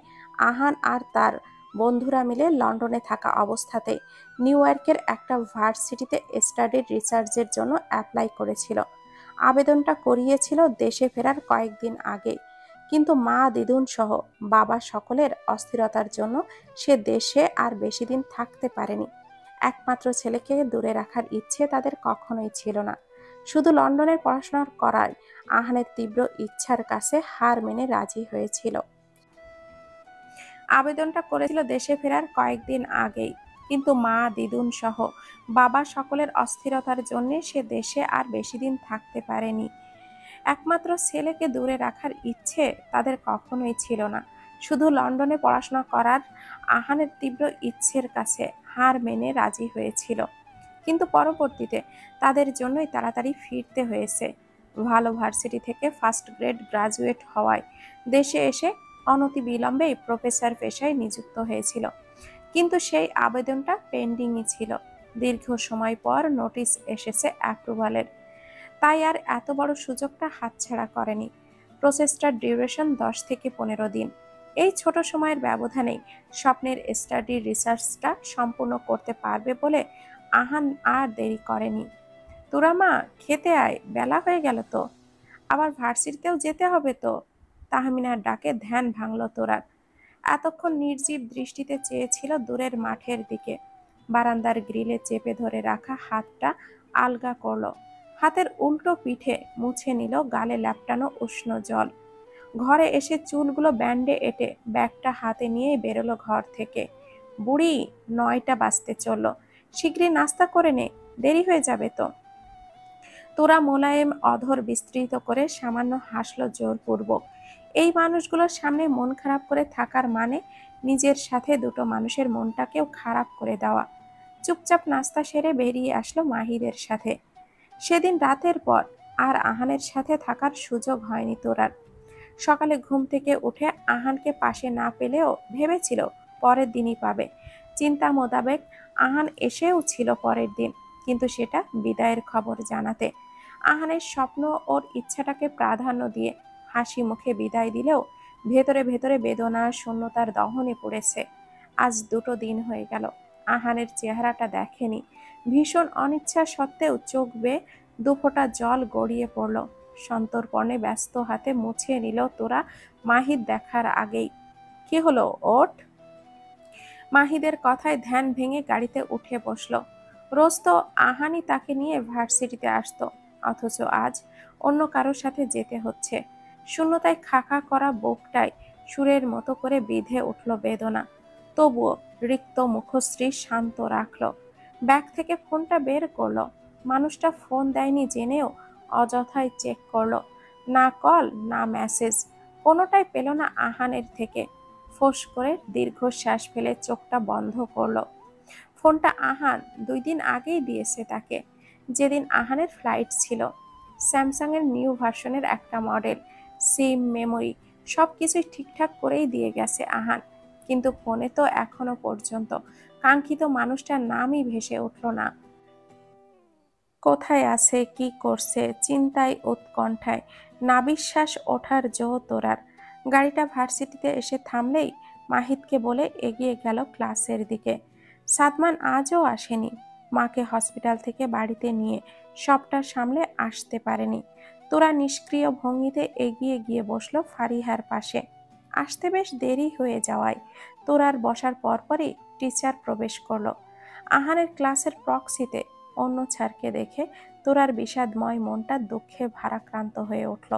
আহান আর তার বন্ধুরা মিলে লন্ডনে থাকা অবস্থাতেই নিউ ইয়র্কের একটা ভার্সিটিতে স্টাডি রিসার্চের জন্য অ্যাপ্লাই করেছিল। আবেদনটা করিয়েছিল দেশে ফেরার কয়েকদিন আগে, কিন্তু মা দিদুন সহ বাবা সকলের অস্থিরতার জন্য সে দেশে আর বেশি দিন থাকতে পারেনি। একমাত্র ছেলেকে দূরে রাখার ইচ্ছে তাদের কখনোই ছিল না। শুধু লন্ডনের পড়াশোনা করার আহানের তীব্র ইচ্ছার কাছে হার মেনে রাজি হয়েছিল। আবেদনটা করেছিল দেশে ফেরার কয়েকদিন আগেই, কিন্তু মা দিদুন সহ বাবা সকলের অস্থিরতার জন্য সে দেশে আর বেশি দিন থাকতে পারেনি। একমাত্র ছেলেকে দূরে রাখার ইচ্ছে তাদের কখনোই ছিল না। শুধু লন্ডনে পড়াশোনা করার আহানের তীব্র ইচ্ছের কাছে হার মেনে রাজি হয়েছিল। কিন্তু পরবর্তীতে তাদের জন্যই তাড়াতাড়ি ফিরতে হয়েছে। ভালো ভার্সিটি থেকে ফার্স্ট গ্রেড গ্রাজুয়েট হওয়ায় দেশে এসে অনতিবিলম্বেই প্রফেসর পেশায় নিযুক্ত হয়েছিল। কিন্তু সেই আবেদনটা পেন্ডিংই ছিল। দীর্ঘ সময় পর নোটিশ এসেছে অ্যাপ্রুভালের। তাই আর এত বড় সুযোগটা হাতছাড়া করেনি। প্রসেসটার ডিউরেশন 10 থেকে 15 দিন। এই ছোট সময়ের ব্যবধানেই স্বপ্নের স্টাডি রিসার্চটা সম্পূর্ণ করতে পারবে বলে আহান আর দেরি করেনি। তোরা মা, খেতে আয়, বেলা হয়ে গেল তো। আবার ভার্সিটিতেও যেতে হবে তো। তাহমিনার ডাকে ধ্যান ভাঙল তোরার। এতক্ষণ নির্জীব দৃষ্টিতে চেয়েছিল দূরের মাঠের দিকে। বারান্দার গ্রিলে চেপে ধরে রাখা হাতটা আলগা করল। হাতের উল্টো পিঠে মুছে নিল গালে ল্যাপটানো উষ্ণ জল। ঘরে এসে চুলগুলো ব্যান্ডে এঁটে ব্যাগটা হাতে নিয়ে বেরোলো ঘর থেকে। বুড়ি, 9টা বাজতে চলল, শীঘ্রই নাস্তা করে নে, দেরি হয়ে যাবে তো। তোরা মোলায়েম অধর বিস্তৃত করে সামান্য হাসল জোরপূর্বক। এই মানুষগুলোর সামনে মন খারাপ করে থাকার মানে নিজের সাথে দুটো মানুষের মনটাকেও খারাপ করে দেওয়া। চুপচাপ নাস্তা সেরে বেরিয়ে আসলো মাহিদের সাথে। সেদিন রাতের পর আর আহানের সাথে থাকার সুযোগ হয়নি তোরার। সকালে ঘুম থেকে উঠে আহানকে পাশে না পেলেও ভেবেছিল পরের দিনই পাবে। চিন্তা মোতাবেক আহান এসেও ছিল পরের দিন, কিন্তু সেটা বিদায়ের খবর জানাতে। আহানের স্বপ্ন ওর ইচ্ছাটাকে প্রাধান্য দিয়ে হাসি মুখে বিদায় দিলেও ভেতরে ভেতরে বেদনা শূন্যতার দহনে পড়েছে। আজ 2 দিন হয়ে গেল আহানের চেহারাটা দেখেনি। ভীষণ অনিচ্ছা সত্ত্বেও চোখ বেয়ে 2 ফোঁটা জল গড়িয়ে পড়ল। সন্তর্পণে ব্যস্ত হাতে মুছে নিল তোরা মাহিদ দেখার আগেই। কি হলো, ওঠ। মাহিদের কথায় ধ্যান ভেঙে গাড়িতে উঠে বসল। রোজ তো আহানি তাকে নিয়ে ভার্সিটিতে আসতো, অথচ আজ অন্য কারোর সাথে যেতে হচ্ছে। শূন্যতায় খাকা করা বুকটায় সুরের মতো করে বিঁধে উঠল বেদনা। তবুও রিক্ত মুখশ্রী শান্ত রাখল। ব্যাগ থেকে ফোনটা বের করলো। মানুষটা ফোন দেয়নি জেনেও অযথায় চেক করলো। না কল না মেসেজ, কোনোটাই পেল না আহানের থেকে। ফোঁস করে দীর্ঘশ্বাস ফেলে চোখটা বন্ধ করলো। ফোনটা আহান 2 দিন আগেই দিয়েছে তাকে, যেদিন আহানের ফ্লাইট ছিল। স্যামসাংয়ের নিউ ভার্সনের একটা মডেল, সিম, মেমোরি সবকিছুই ঠিকঠাক করেই দিয়ে গেছে আহান। কিন্তু ফোনে তো এখনো পর্যন্ত কাঙ্ক্ষিত মানুষটার নামই ভেসে উঠল না। কোথায় আছে, কি করছে, চিন্তায় উৎকণ্ঠায় নাবিশ্বাস ওঠার জো তোরার। গাড়িটা ভার্সিটিতে এসে থামলেই মাহিদকে বলে এগিয়ে গেল ক্লাসের দিকে। সাদমান আজও আসেনি। মাকে হসপিটাল থেকে বাড়িতে নিয়ে সবটা সামলে আসতে পারেনি। তোরা নিষ্ক্রিয় ভঙ্গিতে এগিয়ে গিয়ে বসলো ফারিহার পাশে। আসতে বেশ দেরি হয়ে যাওয়ায় তোরার বসার পরপরই টিচার প্রবেশ করলো। আহানের ক্লাসের প্রক্সিতে অন্য ছাড়কে দেখে তোরার বিষাদময় মনটা দুঃখে ভারাক্রান্ত হয়ে উঠল।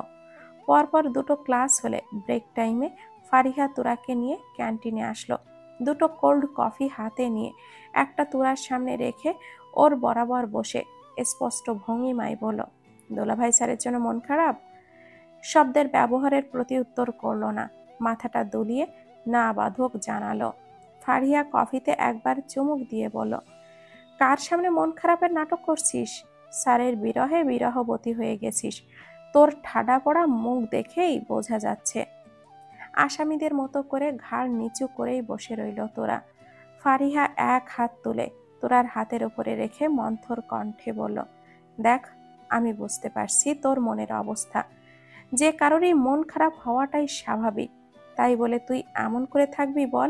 পরপর 2টো ক্লাস হলে ব্রেক টাইমে ফারিহা তোরাকে নিয়ে ক্যান্টিনে আসলো। 2টো কোল্ড কফি হাতে নিয়ে একটা তোরার সামনে রেখে ওর বরাবর বসে স্পষ্ট ভঙ্গিমায় বলল, দোলাভাই স্যারের জন্য মন খারাপ? শব্দের ব্যবহারের প্রতি উত্তর করল না, মাথাটা দুলিয়ে না বাধক জানালো। ফারিহা কফিতে একবার চুমুক দিয়ে বলল, কার সামনে মন খারাপের নাটক করছিস? স্যারের বিরহে বিরহবতী হয়ে গেছিস, তোর ঠাডা পড়া মুখ দেখেই বোঝা যাচ্ছে। আসামিদের মতো করে ঘাড় নিচু করেই বসে রইল তোরা। ফারিহা এক হাত তুলে তোরার হাতের উপরে রেখে মন্থর কণ্ঠে বলল, দেখ, আমি বুঝতে পারছি তোর মনের অবস্থা। যে কারোরই মন খারাপ হওয়াটাই স্বাভাবিক, তাই বলে তুই এমন করে থাকবি বল?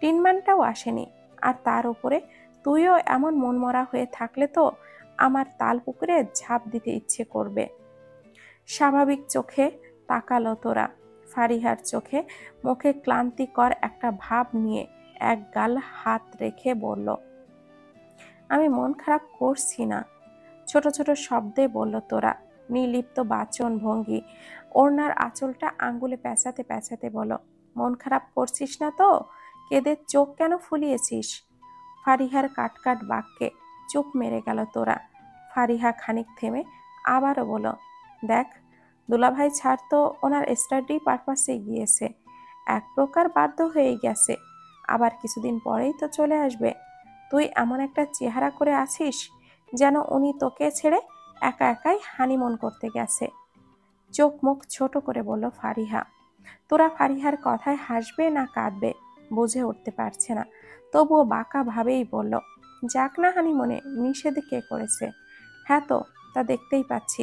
টিনম্যানটাও আসেনি, আর তার উপরে তুইও এমন মনমরা হয়ে থাকলে তো আমার তাল পুকুরে ঝাঁপ দিতে ইচ্ছে করবে। স্বাভাবিক চোখে তাকালো তোরা। ফারিহার চোখে মুখে ক্লান্তিকর একটা ভাব নিয়ে এক গাল হাত রেখে বলল, আমি মন খারাপ করছি না। ছোট ছোট শব্দে বলল তোরা, নির্লিপ্ত বাচন ভঙ্গি। ওড়নার আঁচলটা আঙ্গুলে পেঁচাতে পেঁচাতে বলো, মন খারাপ করছিস না তো? কেঁদে চোখ কেন ফুলিয়েছিস? ফারিহার কাটকাট বাক্যে চুপ মেরে গেল তোরা। ফারিহা খানিক থেমে আবারও বলো, দেখ, দুলাভাই ছাড় তো ওনার স্টাডি পারপাসে গিয়েছে, এক প্রকার বাধ্য হয়ে গেছে, আবার কিছুদিন পরেই তো চলে আসবে। তুই এমন একটা চেহারা করে আছিস যেন উনি তোকে ছেড়ে একা একাই হানিমুন করতে গেছে। চোখ মুখ ছোট করে বলল ফারিহা। তোরা ফারিহার কথায় হাসবে না কাঁদবে বুঝে উঠতে পারছে না, তবুও বাঁকা ভাবেই বলল, যাক না হানিমুনে, নিষেধ কে করেছে? হ্যাঁ তো, তা দেখতেই পাচ্ছি।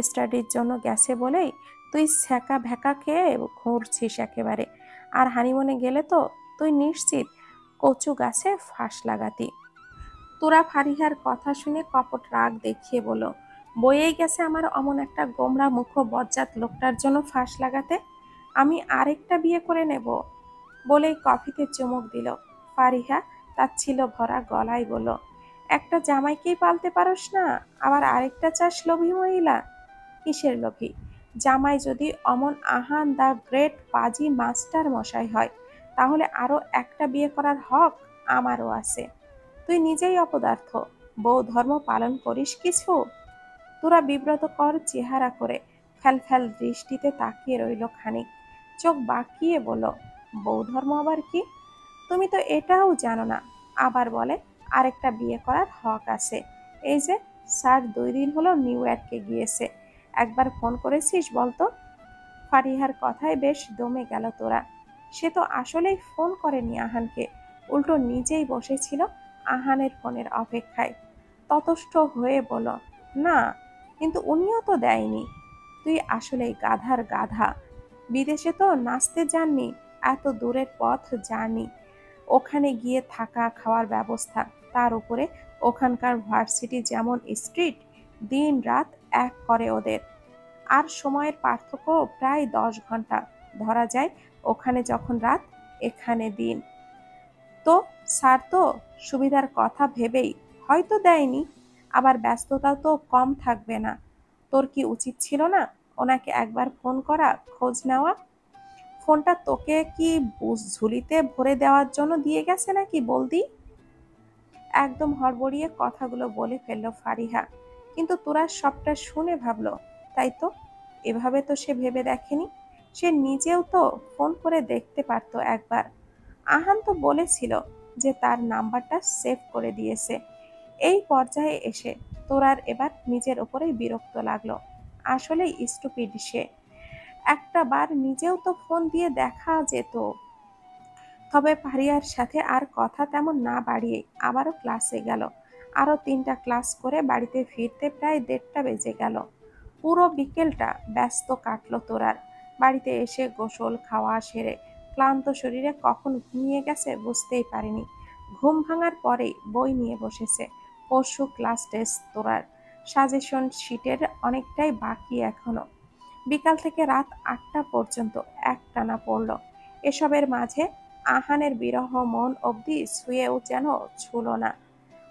স্টাডির জন্য গেছে বলেই তুই ছ্যাঁকা ভ্যাকা খেয়ে ঘুরছিস একেবারে, আর হানিমুনে গেলে তো তুই নিশ্চিত কচু গাছে ফাঁস লাগাতি। তোরা ফারিহার কথা শুনে কপট রাগ দেখিয়ে বলল, বইয়েই গেছে আমার অমন একটা গোমরা মুখ বজ্জাত লোকটার জন্য ফাঁস লাগাতে? আমি আরেকটা বিয়ে করে নেব। বলেই কফিতে চুমুক দিল। ফারিহা তাচ্ছিল্য ভরা গলায় বলল, একটা জামাইকেই পালতে পারোস না, আবার আরেকটা চাস লোভী মহিলা? কিসের লোভী? জামাই যদি অমন আহান দ্য গ্রেট পাজি মাস্টার মশাই হয়, তাহলে আরো একটা বিয়ে করার হক আমারও আছে। তুই নিজেই অপদার্থ, বউ ধর্ম পালন করিস কিছু? তোরা বিব্রতকর চেহারা করে ফ্যাল ফ্যাল দৃষ্টিতে তাকিয়ে রইল খানিক, চোখ বাঁকিয়ে বলল, বউ ধর্ম আবার কি? তুমি তো এটাও জানো না, আবার বলে আরেকটা বিয়ে করার হক আছে। এই যে স্যার 2 দিন হলো নিউ ইয়র্কে গিয়েছে, একবার ফোন করেছিস বলতো? ফারিহার কথায় বেশ দমে গেল তোরা। সে তো আসলেই ফোন করেনি আহানকে, উল্টো নিজেই বসেছিল আহানের ফোনের অপেক্ষায়। ততস্থ হয়ে বলল, না, কিন্তু উনিও তো দেয়নি। তুই আসলেই গাধার গাধা। বিদেশে তো নাচতে যাননি, এত দূরের পথ জানি, ওখানে গিয়ে থাকা খাওয়ার ব্যবস্থা, তার উপরে ওখানকার ভার্সিটি যেমন স্ট্রিট, দিন রাত এক করে ওদের। আর সময়ের পার্থক্য প্রায় 10 ঘন্টা। ধরা যায় ওখানে যখন রাত, এখানে দিন। তো স্যার তো সুবিধার কথা ভেবেই হয়তো দেয়নি, আবার ব্যস্ততা তো কম থাকবে না। তোর কি উচিত ছিল না ওনাকে একবার ফোন করা, খোঁজ নেওয়া? ফোনটা তোকে কি ঝুলিতে ভরে দেওয়ার জন্য দিয়ে গেছে নাকি বলদি? একদম হড়বড়িয়ে কথাগুলো বলে ফেলল ফারিহা। কিন্তু তোরা সবটা শুনে ভাবলো, তাই তো, এভাবে তো সে ভেবে দেখেনি। সে নিজেও তো ফোন করে দেখতে পারতো একবার। আহান তো বলেছিল যে তার নাম্বারটা সেভ করে দিয়েছে। এই পর্যায়ে এসে তোরার এবার নিজের ওপরেই বিরক্ত লাগলো। আসলেই স্টুপিড সে। একটা বার নিজেও তো ফোন দিয়ে দেখা যেত। তবে পারিয়ার সাথে আর কথা তেমন না বাড়িয়ে আবারও ক্লাসে গেল। আরও 3টা ক্লাস করে বাড়িতে ফিরতে প্রায় 1:30 বেজে গেল। পুরো বিকেলটা ব্যস্ত কাটলো তোরার। বাড়িতে এসে গোসল খাওয়া সেরে ক্লান্ত শরীরে কখন ঘুমিয়ে গেছে বুঝতেই পারেনি। ঘুম ভাঙার পরেই বই নিয়ে বসেছে। পরশু ক্লাস টেস্ট তোরার। সাজেশন শিটের অনেকটাই বাকি এখনো। বিকাল থেকে রাত 8টা পর্যন্ত একটানা পড়ল। এসবের মাঝে আহানের বিরহ মন অবধি ছুঁয়েও যেন ছুঁল না।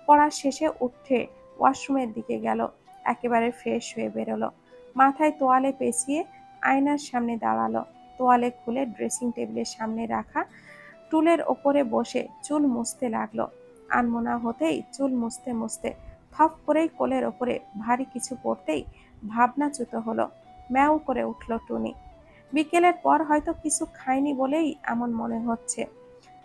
পড়া শেষে উঠে ওয়াশরুমের দিকে গেল। একেবারে ফ্রেশ হয়ে বেরোলো। মাথায় তোয়ালে পেঁচিয়ে আয়নার সামনে দাঁড়ালো। তোয়ালে খুলে ড্রেসিং টেবিলের সামনে রাখা টুলের ওপরে বসে চুল মুছতে লাগলো। আনমনা হতেই চুল মুছতে মুছতে থপ করেই কোলের ওপরে ভারী কিছু পড়তেই ভাবনাচ্যুত হলো। ম্যাও করে উঠল টুনি। বিকেলের পর হয়তো কিছু খায়নি বলেই এমন মনে হচ্ছে।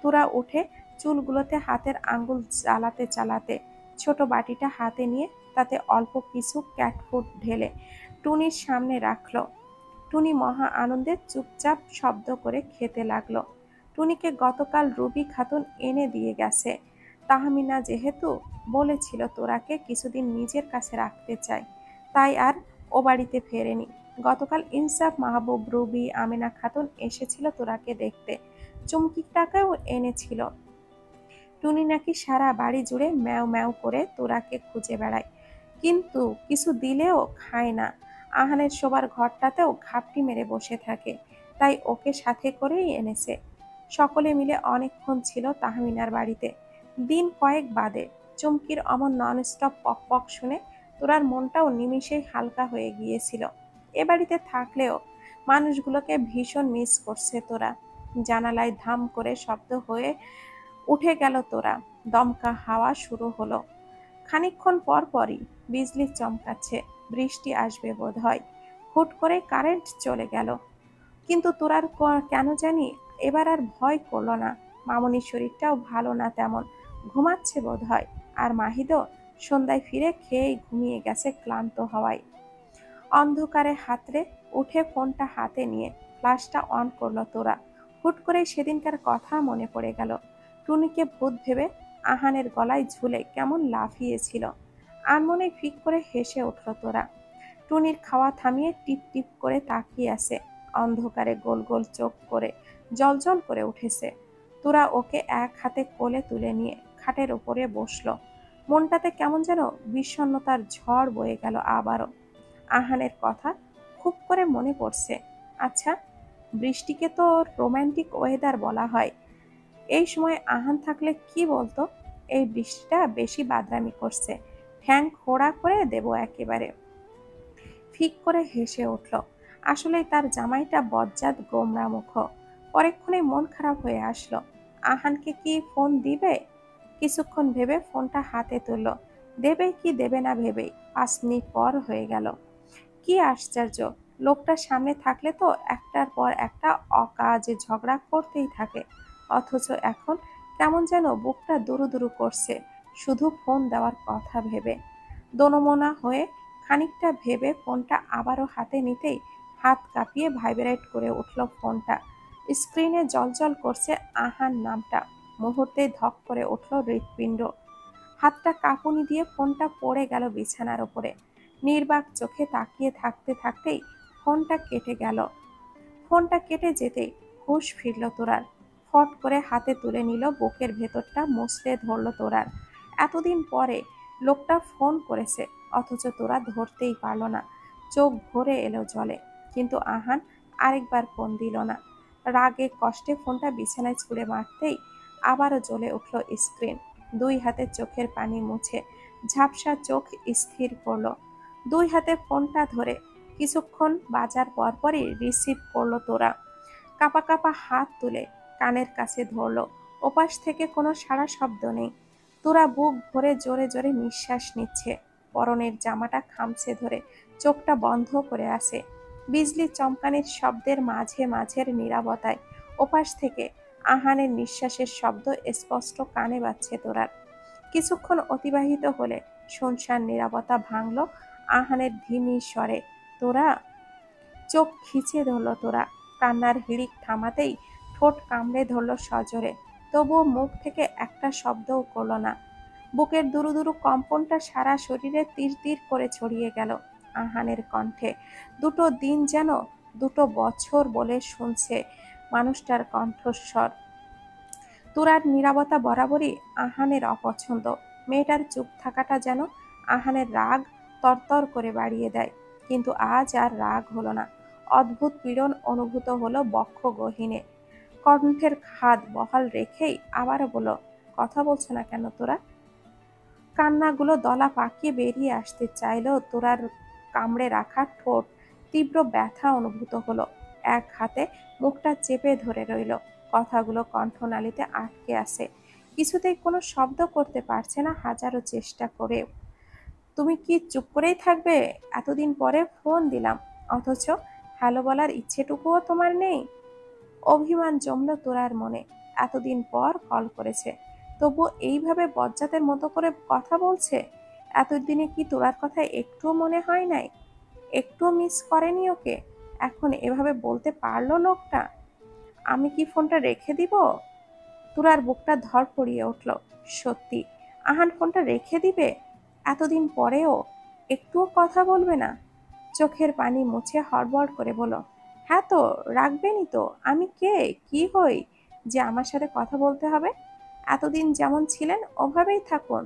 তুরা উঠে চুলগুলোতে হাতের আঙ্গুল চালাতে চালাতে ছোট বাটিটা হাতে নিয়ে তাতে অল্প কিছু ক্যাট ফুড ঢেলে টুনির সামনে রাখলো। টুনি মহা আনন্দে চুপচাপ শব্দ করে খেতে লাগলো। টুনিকে গতকাল রুবি খাতুন এনে দিয়ে গেছে। তাহমিনা যেহেতু বলেছিল তোরাকে কিছুদিন নিজের কাছে রাখতে চায়, তাই আর ও বাড়িতে ফেরেনি। গতকাল ইনসাফ, মাহবুব, রুবি, আমেনা খাতুন এসেছিল তোরাকে দেখতে, চুমকিটাকেও এনেছিল। টুনি নাকি সারা বাড়ি জুড়ে ম্যাও ম্যাও করে তোরাকে খুঁজে বেড়ায়, কিন্তু কিছু দিলেও খায় না। আহানের শোবার ঘরটাতেও ঘাপটি মেরে বসে থাকে, তাই ওকে সাথে করেই এনেছে। সকলে মিলে অনেকক্ষণ ছিল তাহমিনার বাড়িতে। দিন কয়েক বাদে চুমকির অমন ননস্টপ পক পক শুনে তোরার মনটাও নিমিষেই হালকা হয়ে গিয়েছিল। এ বাড়িতে থাকলেও মানুষগুলোকে ভীষণ মিস করছে তোরা। জানালায় ধাম করে শব্দ হয়ে উঠে গেল তোরা। দমকা হাওয়া শুরু হলো। খানিকক্ষণ পর পরই বিজলি চমকাচ্ছে, বৃষ্টি আসবে বোধহয়। হুট করে কারেন্ট চলে গেল, কিন্তু তোরার কেন জানি এবার আর ভয় করলো না। মামনির শরীরটাও ভালো না তেমন, ঘুমাচ্ছে বোধহয়। আর মাহিদও সন্ধ্যায় ফিরে খেয়েই ঘুমিয়ে গেছে ক্লান্ত হওয়ায়। অন্ধকারে হাতড়ে উঠে ফোনটা হাতে নিয়ে ফ্ল্যাশটা অন করলো তোরা। হুট করে সেদিনকার কথা মনে পড়ে গেল। টুনিকে ভূত ভেবে আহানের গলায় ঝুলে কেমন লাফিয়েছিল। আনমনে ফিক করে হেসে উঠল তোরা। টুনির খাওয়া থামিয়ে টিপ টিপ করে তাকিয়ে আছে, অন্ধকারে গোল গোল চোখ করে জলজল করে উঠেছে। তোরা ওকে এক হাতে কোলে তুলে নিয়ে খাটের ওপরে বসলো। মনটাতে কেমন যেন বিষণ্ণতার ঝড় বয়ে গেল আবারও। আহানের কথা খুব করে মনে পড়ছে। আচ্ছা, বৃষ্টিকে তো রোমান্টিক ওয়েদার বলা হয়। এই সময় আহান থাকলে কি বলতো, এই বৃষ্টিটা বেশি বাদরামি করছে, ঠ্যাং খোঁড়া করে দেব একেবারে। ফিক করে হেসে উঠল। আসলেই তার জামাইটা বজ্জাত গোমরা মুখ। পরেক্ষণে মন খারাপ হয়ে আসলো। আহানকে কি ফোন দিবে? কিছুক্ষণ ভেবে ফোনটা হাতে তুলল। দেবে কি দেবে না ভেবেই 5 মিনিট পর হয়ে গেল। কি আশ্চর্য, লোকটার সামনে থাকলে তো একটার পর একটা অকাজে ঝগড়া করতেই থাকে, অথচ এখন কেমন যেন বুকটা দুরু দুরু করছে শুধু ফোন দেওয়ার কথা ভেবে। দোনমনা হয়ে খানিকটা ভেবে ফোনটা আবারও হাতে নিতেই হাত কাঁপিয়ে ভাইব্রেট করে উঠল ফোনটা। স্ক্রিনে জলজল করছে আহান নামটা। মুহূর্তেই ধক করে উঠল হৃৎপিণ্ড। হাতটা কাঁপুনি দিয়ে ফোনটা পড়ে গেল বিছানার ওপরে। নির্বাক চোখে তাকিয়ে থাকতে থাকতেই ফোনটা কেটে গেল। ফোনটা কেটে যেতেই হুঁশ ফিরল তোরার। ফট করে হাতে তুলে নিল, বুকের ভেতরটা মুছড়ে ধরল তোরার। এতদিন পরে লোকটা ফোন করেছে, অথচ তোরা ধরতেই পারল না। চোখ ভরে এলো জলে, কিন্তু আহান আরেকবার ফোন দিল না। রাগে কষ্টে ফোনটা বিছানায় ছুঁড়ে মারতেই আবারও জ্বলে উঠল স্ক্রিন। দুই হাতে চোখের পানি মুছে ঝাপসা চোখ স্থির করল। দুই হাতে ফোনটা ধরে কিছুক্ষণ বাজার পরপরই রিসিভ করলো তোরা। কাঁপা কাঁপা হাত তুলে কানের কাছে ধরলো। ওপাশ থেকে কোনো সাড়া শব্দ নেই। তোরা বুক ভরে জোরে জোরে নিঃশ্বাস নিচ্ছে, পরনের জামাটা খামছে ধরে, চোখটা বন্ধ করে আছে। বিজলি চমকানির শব্দের মাঝে মাঝের নীরবতায় ওপাশ থেকে আহানের নিঃশ্বাসের শব্দ স্পষ্ট কানে বাজছে তোরার। কিছুক্ষণ অতিবাহিত হলে শুনশান নীরবতা ভাঙল আহানের ধিমি স্বরে। তোরা। চোখ খিচে ধরল তোরা। কান্নার হিড়িক থামাতেই ঠোঁট কামড়ে ধরল সজোরে, তবুও মুখ থেকে একটা শব্দও করল না। বুকের দুরু দুরু কম্পনটা সারা শরীরে তীর তীর করে ছড়িয়ে গেল আহানের কণ্ঠে। দুটো দিন যেন 2 বছর বলে শুনছে মানুষটার কণ্ঠস্বর। তুরার নীরবতা বরাবরই আহানের অপছন্দ। মেয়েটার চুপ থাকাটা যেন আহানের রাগ তরতর করে বাড়িয়ে দেয়। কিন্তু আজ আর রাগ হলো না, অদ্ভুত পীড়ন অনুভূত হলো বক্ষ গহীনে। কণ্ঠের খাদ বহাল রেখেই আবারও বলল, কথা বলছো না কেন তোরা? কান্নাগুলো দলা পাকিয়ে বেরিয়ে আসতে চাইলেও তোরার কামড়ে রাখা ঠোঁট তীব্র ব্যথা অনুভূত হলো। এক হাতে মুখটা চেপে ধরে রইল, কথাগুলো কণ্ঠনালীতে আটকে আছে, কিছুতেই কোনো শব্দ করতে পারছে না হাজারো চেষ্টা করে। তুমি কি চুপ করেই থাকবে? এতদিন পরে ফোন দিলাম, অথচ হ্যালো বলার ইচ্ছেটুকুও তোমার নেই। অভিমান জমল তোরার মনে। এতদিন পর কল করেছে, তবু এইভাবে বজ্জাতের মতো করে কথা বলছে। এতদিনে কি তোরার কথা একটুও মনে হয় নাই? একটুও মিস করেনি ওকে? এখন এভাবে বলতে পারলো লোকটা? আমি কি ফোনটা রেখে দিব? তোরার বুকটা ধড়ফড়িয়ে উঠল। সত্যি আহান ফোনটা রেখে দিবে? এতদিন পরেও একটুও কথা বলবে না? চোখের পানি মুছে হড়বড় করে বলল, হ্যাঁ তো রাখবেনই তো। আমি কে, কি হই যে আমার সাথে কথা বলতে হবে? এতদিন যেমন ছিলেন ওভাবেই থাকুন।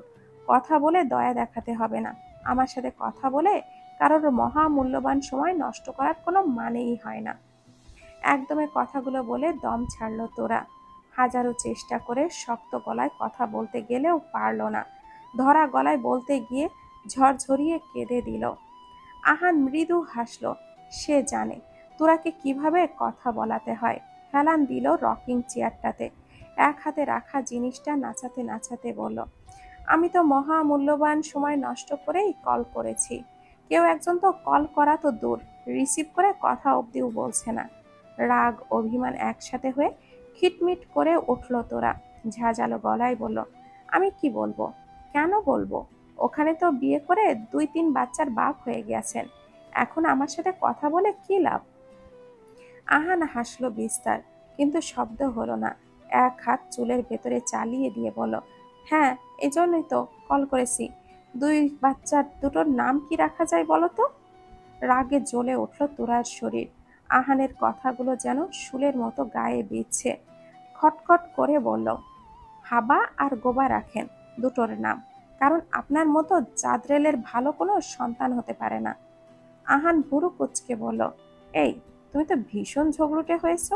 কথা বলে দয়া দেখাতে হবে না। আমার সাথে কথা বলে কারোর মহামূল্যবান সময় নষ্ট করার কোনো মানেই হয় না। একদমে কথাগুলো বলে দম ছাড়ল তোরা। হাজারো চেষ্টা করে শক্ত গলায় কথা বলতে গেলেও পারল না। ধরা গলায় বলতে গিয়ে ঝরঝরিয়ে কেঁদে দিল। আহান মৃদু হাসল। সে জানে তোরাকে কিভাবে কথা বলাতে হয়। হেলান দিল রকিং চেয়ারটাতে। এক হাতে রাখা জিনিসটা নাচাতে নাচাতে বলল, আমি তো মহামূল্যবান সময় নষ্ট করেই কল করেছি। কেউ একজন তো কল করা তো দূর, রিসিভ করে কথা অবধিও বলছে না। রাগ অভিমান একসাথে হয়ে খিটমিট করে উঠল তোরা। ঝাঁঝালো গলায় বলল, আমি কি বলবো, কেন বলবো? ওখানে তো বিয়ে করে 2-3 বাচ্চার বাপ হয়ে গেছেন। এখন আমার সাথে কথা বলে কি লাভ? আহান হাসলো বিস্তার, কিন্তু শব্দ হলো না। এক হাত চুলের ভেতরে চালিয়ে দিয়ে বলল, হ্যাঁ, এজন্যই তো কল করেছি। 2 বাচ্চার দুটোর নাম কি রাখা যায় বলো তো? রাগে জ্বলে উঠল তোরার শরীর। আহানের কথাগুলো যেন শুলের মতো গায়ে বিঁধছে। খটখট করে বলল, হাবা আর গোবা রাখেন দুটোর নাম, কারণ আপনার মতো জাদরেলের ভালো কোনো সন্তান হতে পারে না। আহান ভুরু কুঁচকে বলল, এই, তুমি তো ভীষণ ঝগড়ুটে হয়েছ।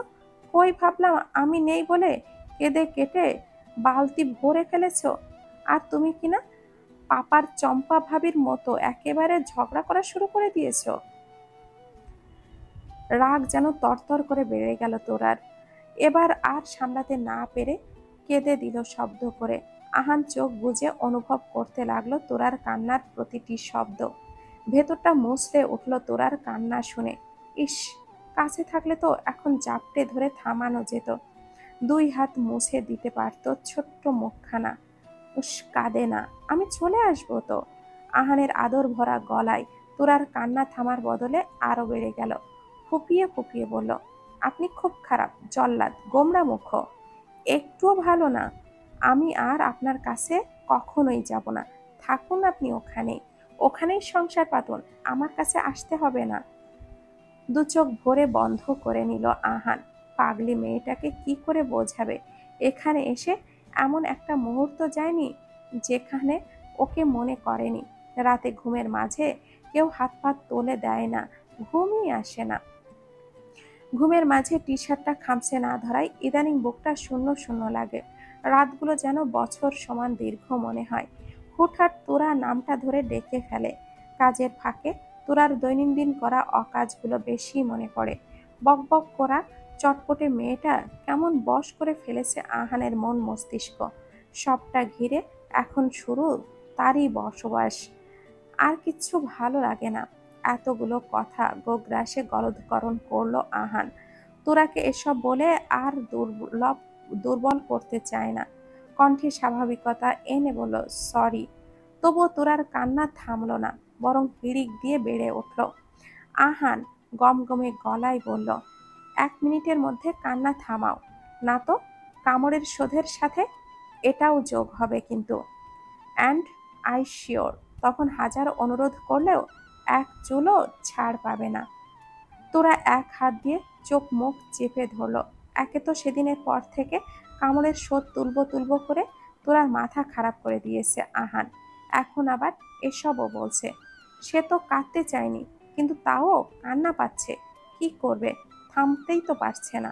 কই ভাবলাম আমি নেই বলে কেঁদে কেটে বালতি ভরে ফেলেছ। আর তুমি কিনা পাপার চম্পা ভাবির মতো একেবারে ঝগড়া করা শুরু করে দিয়েছ। রাগ যেন তরতর করে বেড়ে গেল তোরার। এবার আর সামলাতে না পেরে কেঁদে দিল শব্দ করে। আহান চোখ বুজে অনুভব করতে লাগলো তোরার কান্নার প্রতিটি শব্দ। ভেতরটা মুছড়ে উঠল তোরার কান্না শুনে। ইস, কাছে থাকলে তো এখন জাপটে ধরে থামানো যেত। 2 হাত মুছে দিতে পারত ছোট্ট মুখখানা। উস, কাঁদে না, আমি চলে আসবো তো। আহানের আদর ভরা গলায় তোরার কান্না থামার বদলে আরো বেড়ে গেল। ফুপিয়ে ফুপিয়ে বলল, আপনি খুব খারাপ, জল্লাদ, গোমড়া মুখ, একটুও ভালো না। আমি আর আপনার কাছে কখনোই যাব না। থাকুন আপনি ওখানেই, ওখানেই সংসার পাতুন, আমার কাছে আসতে হবে না। দু চোখ ভরে বন্ধ করে নিল আহান। পাগলি মেয়েটাকে কি করে বোঝাবে? এখানে এসে এমন একটা মুহূর্ত যায়নি যেখানে ওকে মনে করেনি। রাতে ঘুমের মাঝে কেউ হাত পা তোলে দেয় না, ঘুমই আসে না। ঘুমের মাঝে টি শার্টটা খামচে না ধরায় ইদানিং বুকটা শূন্য শূন্য লাগে। রাতগুলো যেন বছর সমান দীর্ঘ মনে হয়। হুটহাট তোরা নামটা ধরে ডেকে ফেলে। কাজের ফাঁকে তোরার দৈনন্দিন করা অকাজগুলো বেশি মনে পড়ে। বকবক করা চটপটে মেয়েটা কেমন বশ করে ফেলেছে আহানের মন মস্তিষ্ক। সবটা ঘিরে এখন শুরু তারই বসবাস। আর কিচ্ছু ভালো লাগে না। এতগুলো কথা গোগ্রাসে গলদকরণ করলো আহান। তোরাকে এসব বলে আর দুর্বল করতে চায় না। কণ্ঠে স্বাভাবিকতা এনে বলল, সরি। তবুও তোরার কান্না থামলো না, বরং হিড়িক দিয়ে বেড়ে উঠল। আহান গমগমে গলায় বলল, 1 মিনিটের মধ্যে কান্না থামাও, না তো কামড়ের শোধের সাথে এটাও যোগ হবে কিন্তু। অ্যান্ড আই শিওর তখন হাজার অনুরোধ করলেও এক চুলও ছাড় পাবে না। তোরা এক হাত দিয়ে চোখ মুখ চেপে ধরল। একে তো সেদিনের পর থেকে কামড়ের শোধ তুলবো তুলবো করে তোরার মাথা খারাপ করে দিয়েছে আহান। এখন আবার এসবও বলছে। সে তো কাঁদতে চায়নি, কিন্তু তাও কান্না পাচ্ছে। কি করবে, থামতেই তো পারছে না।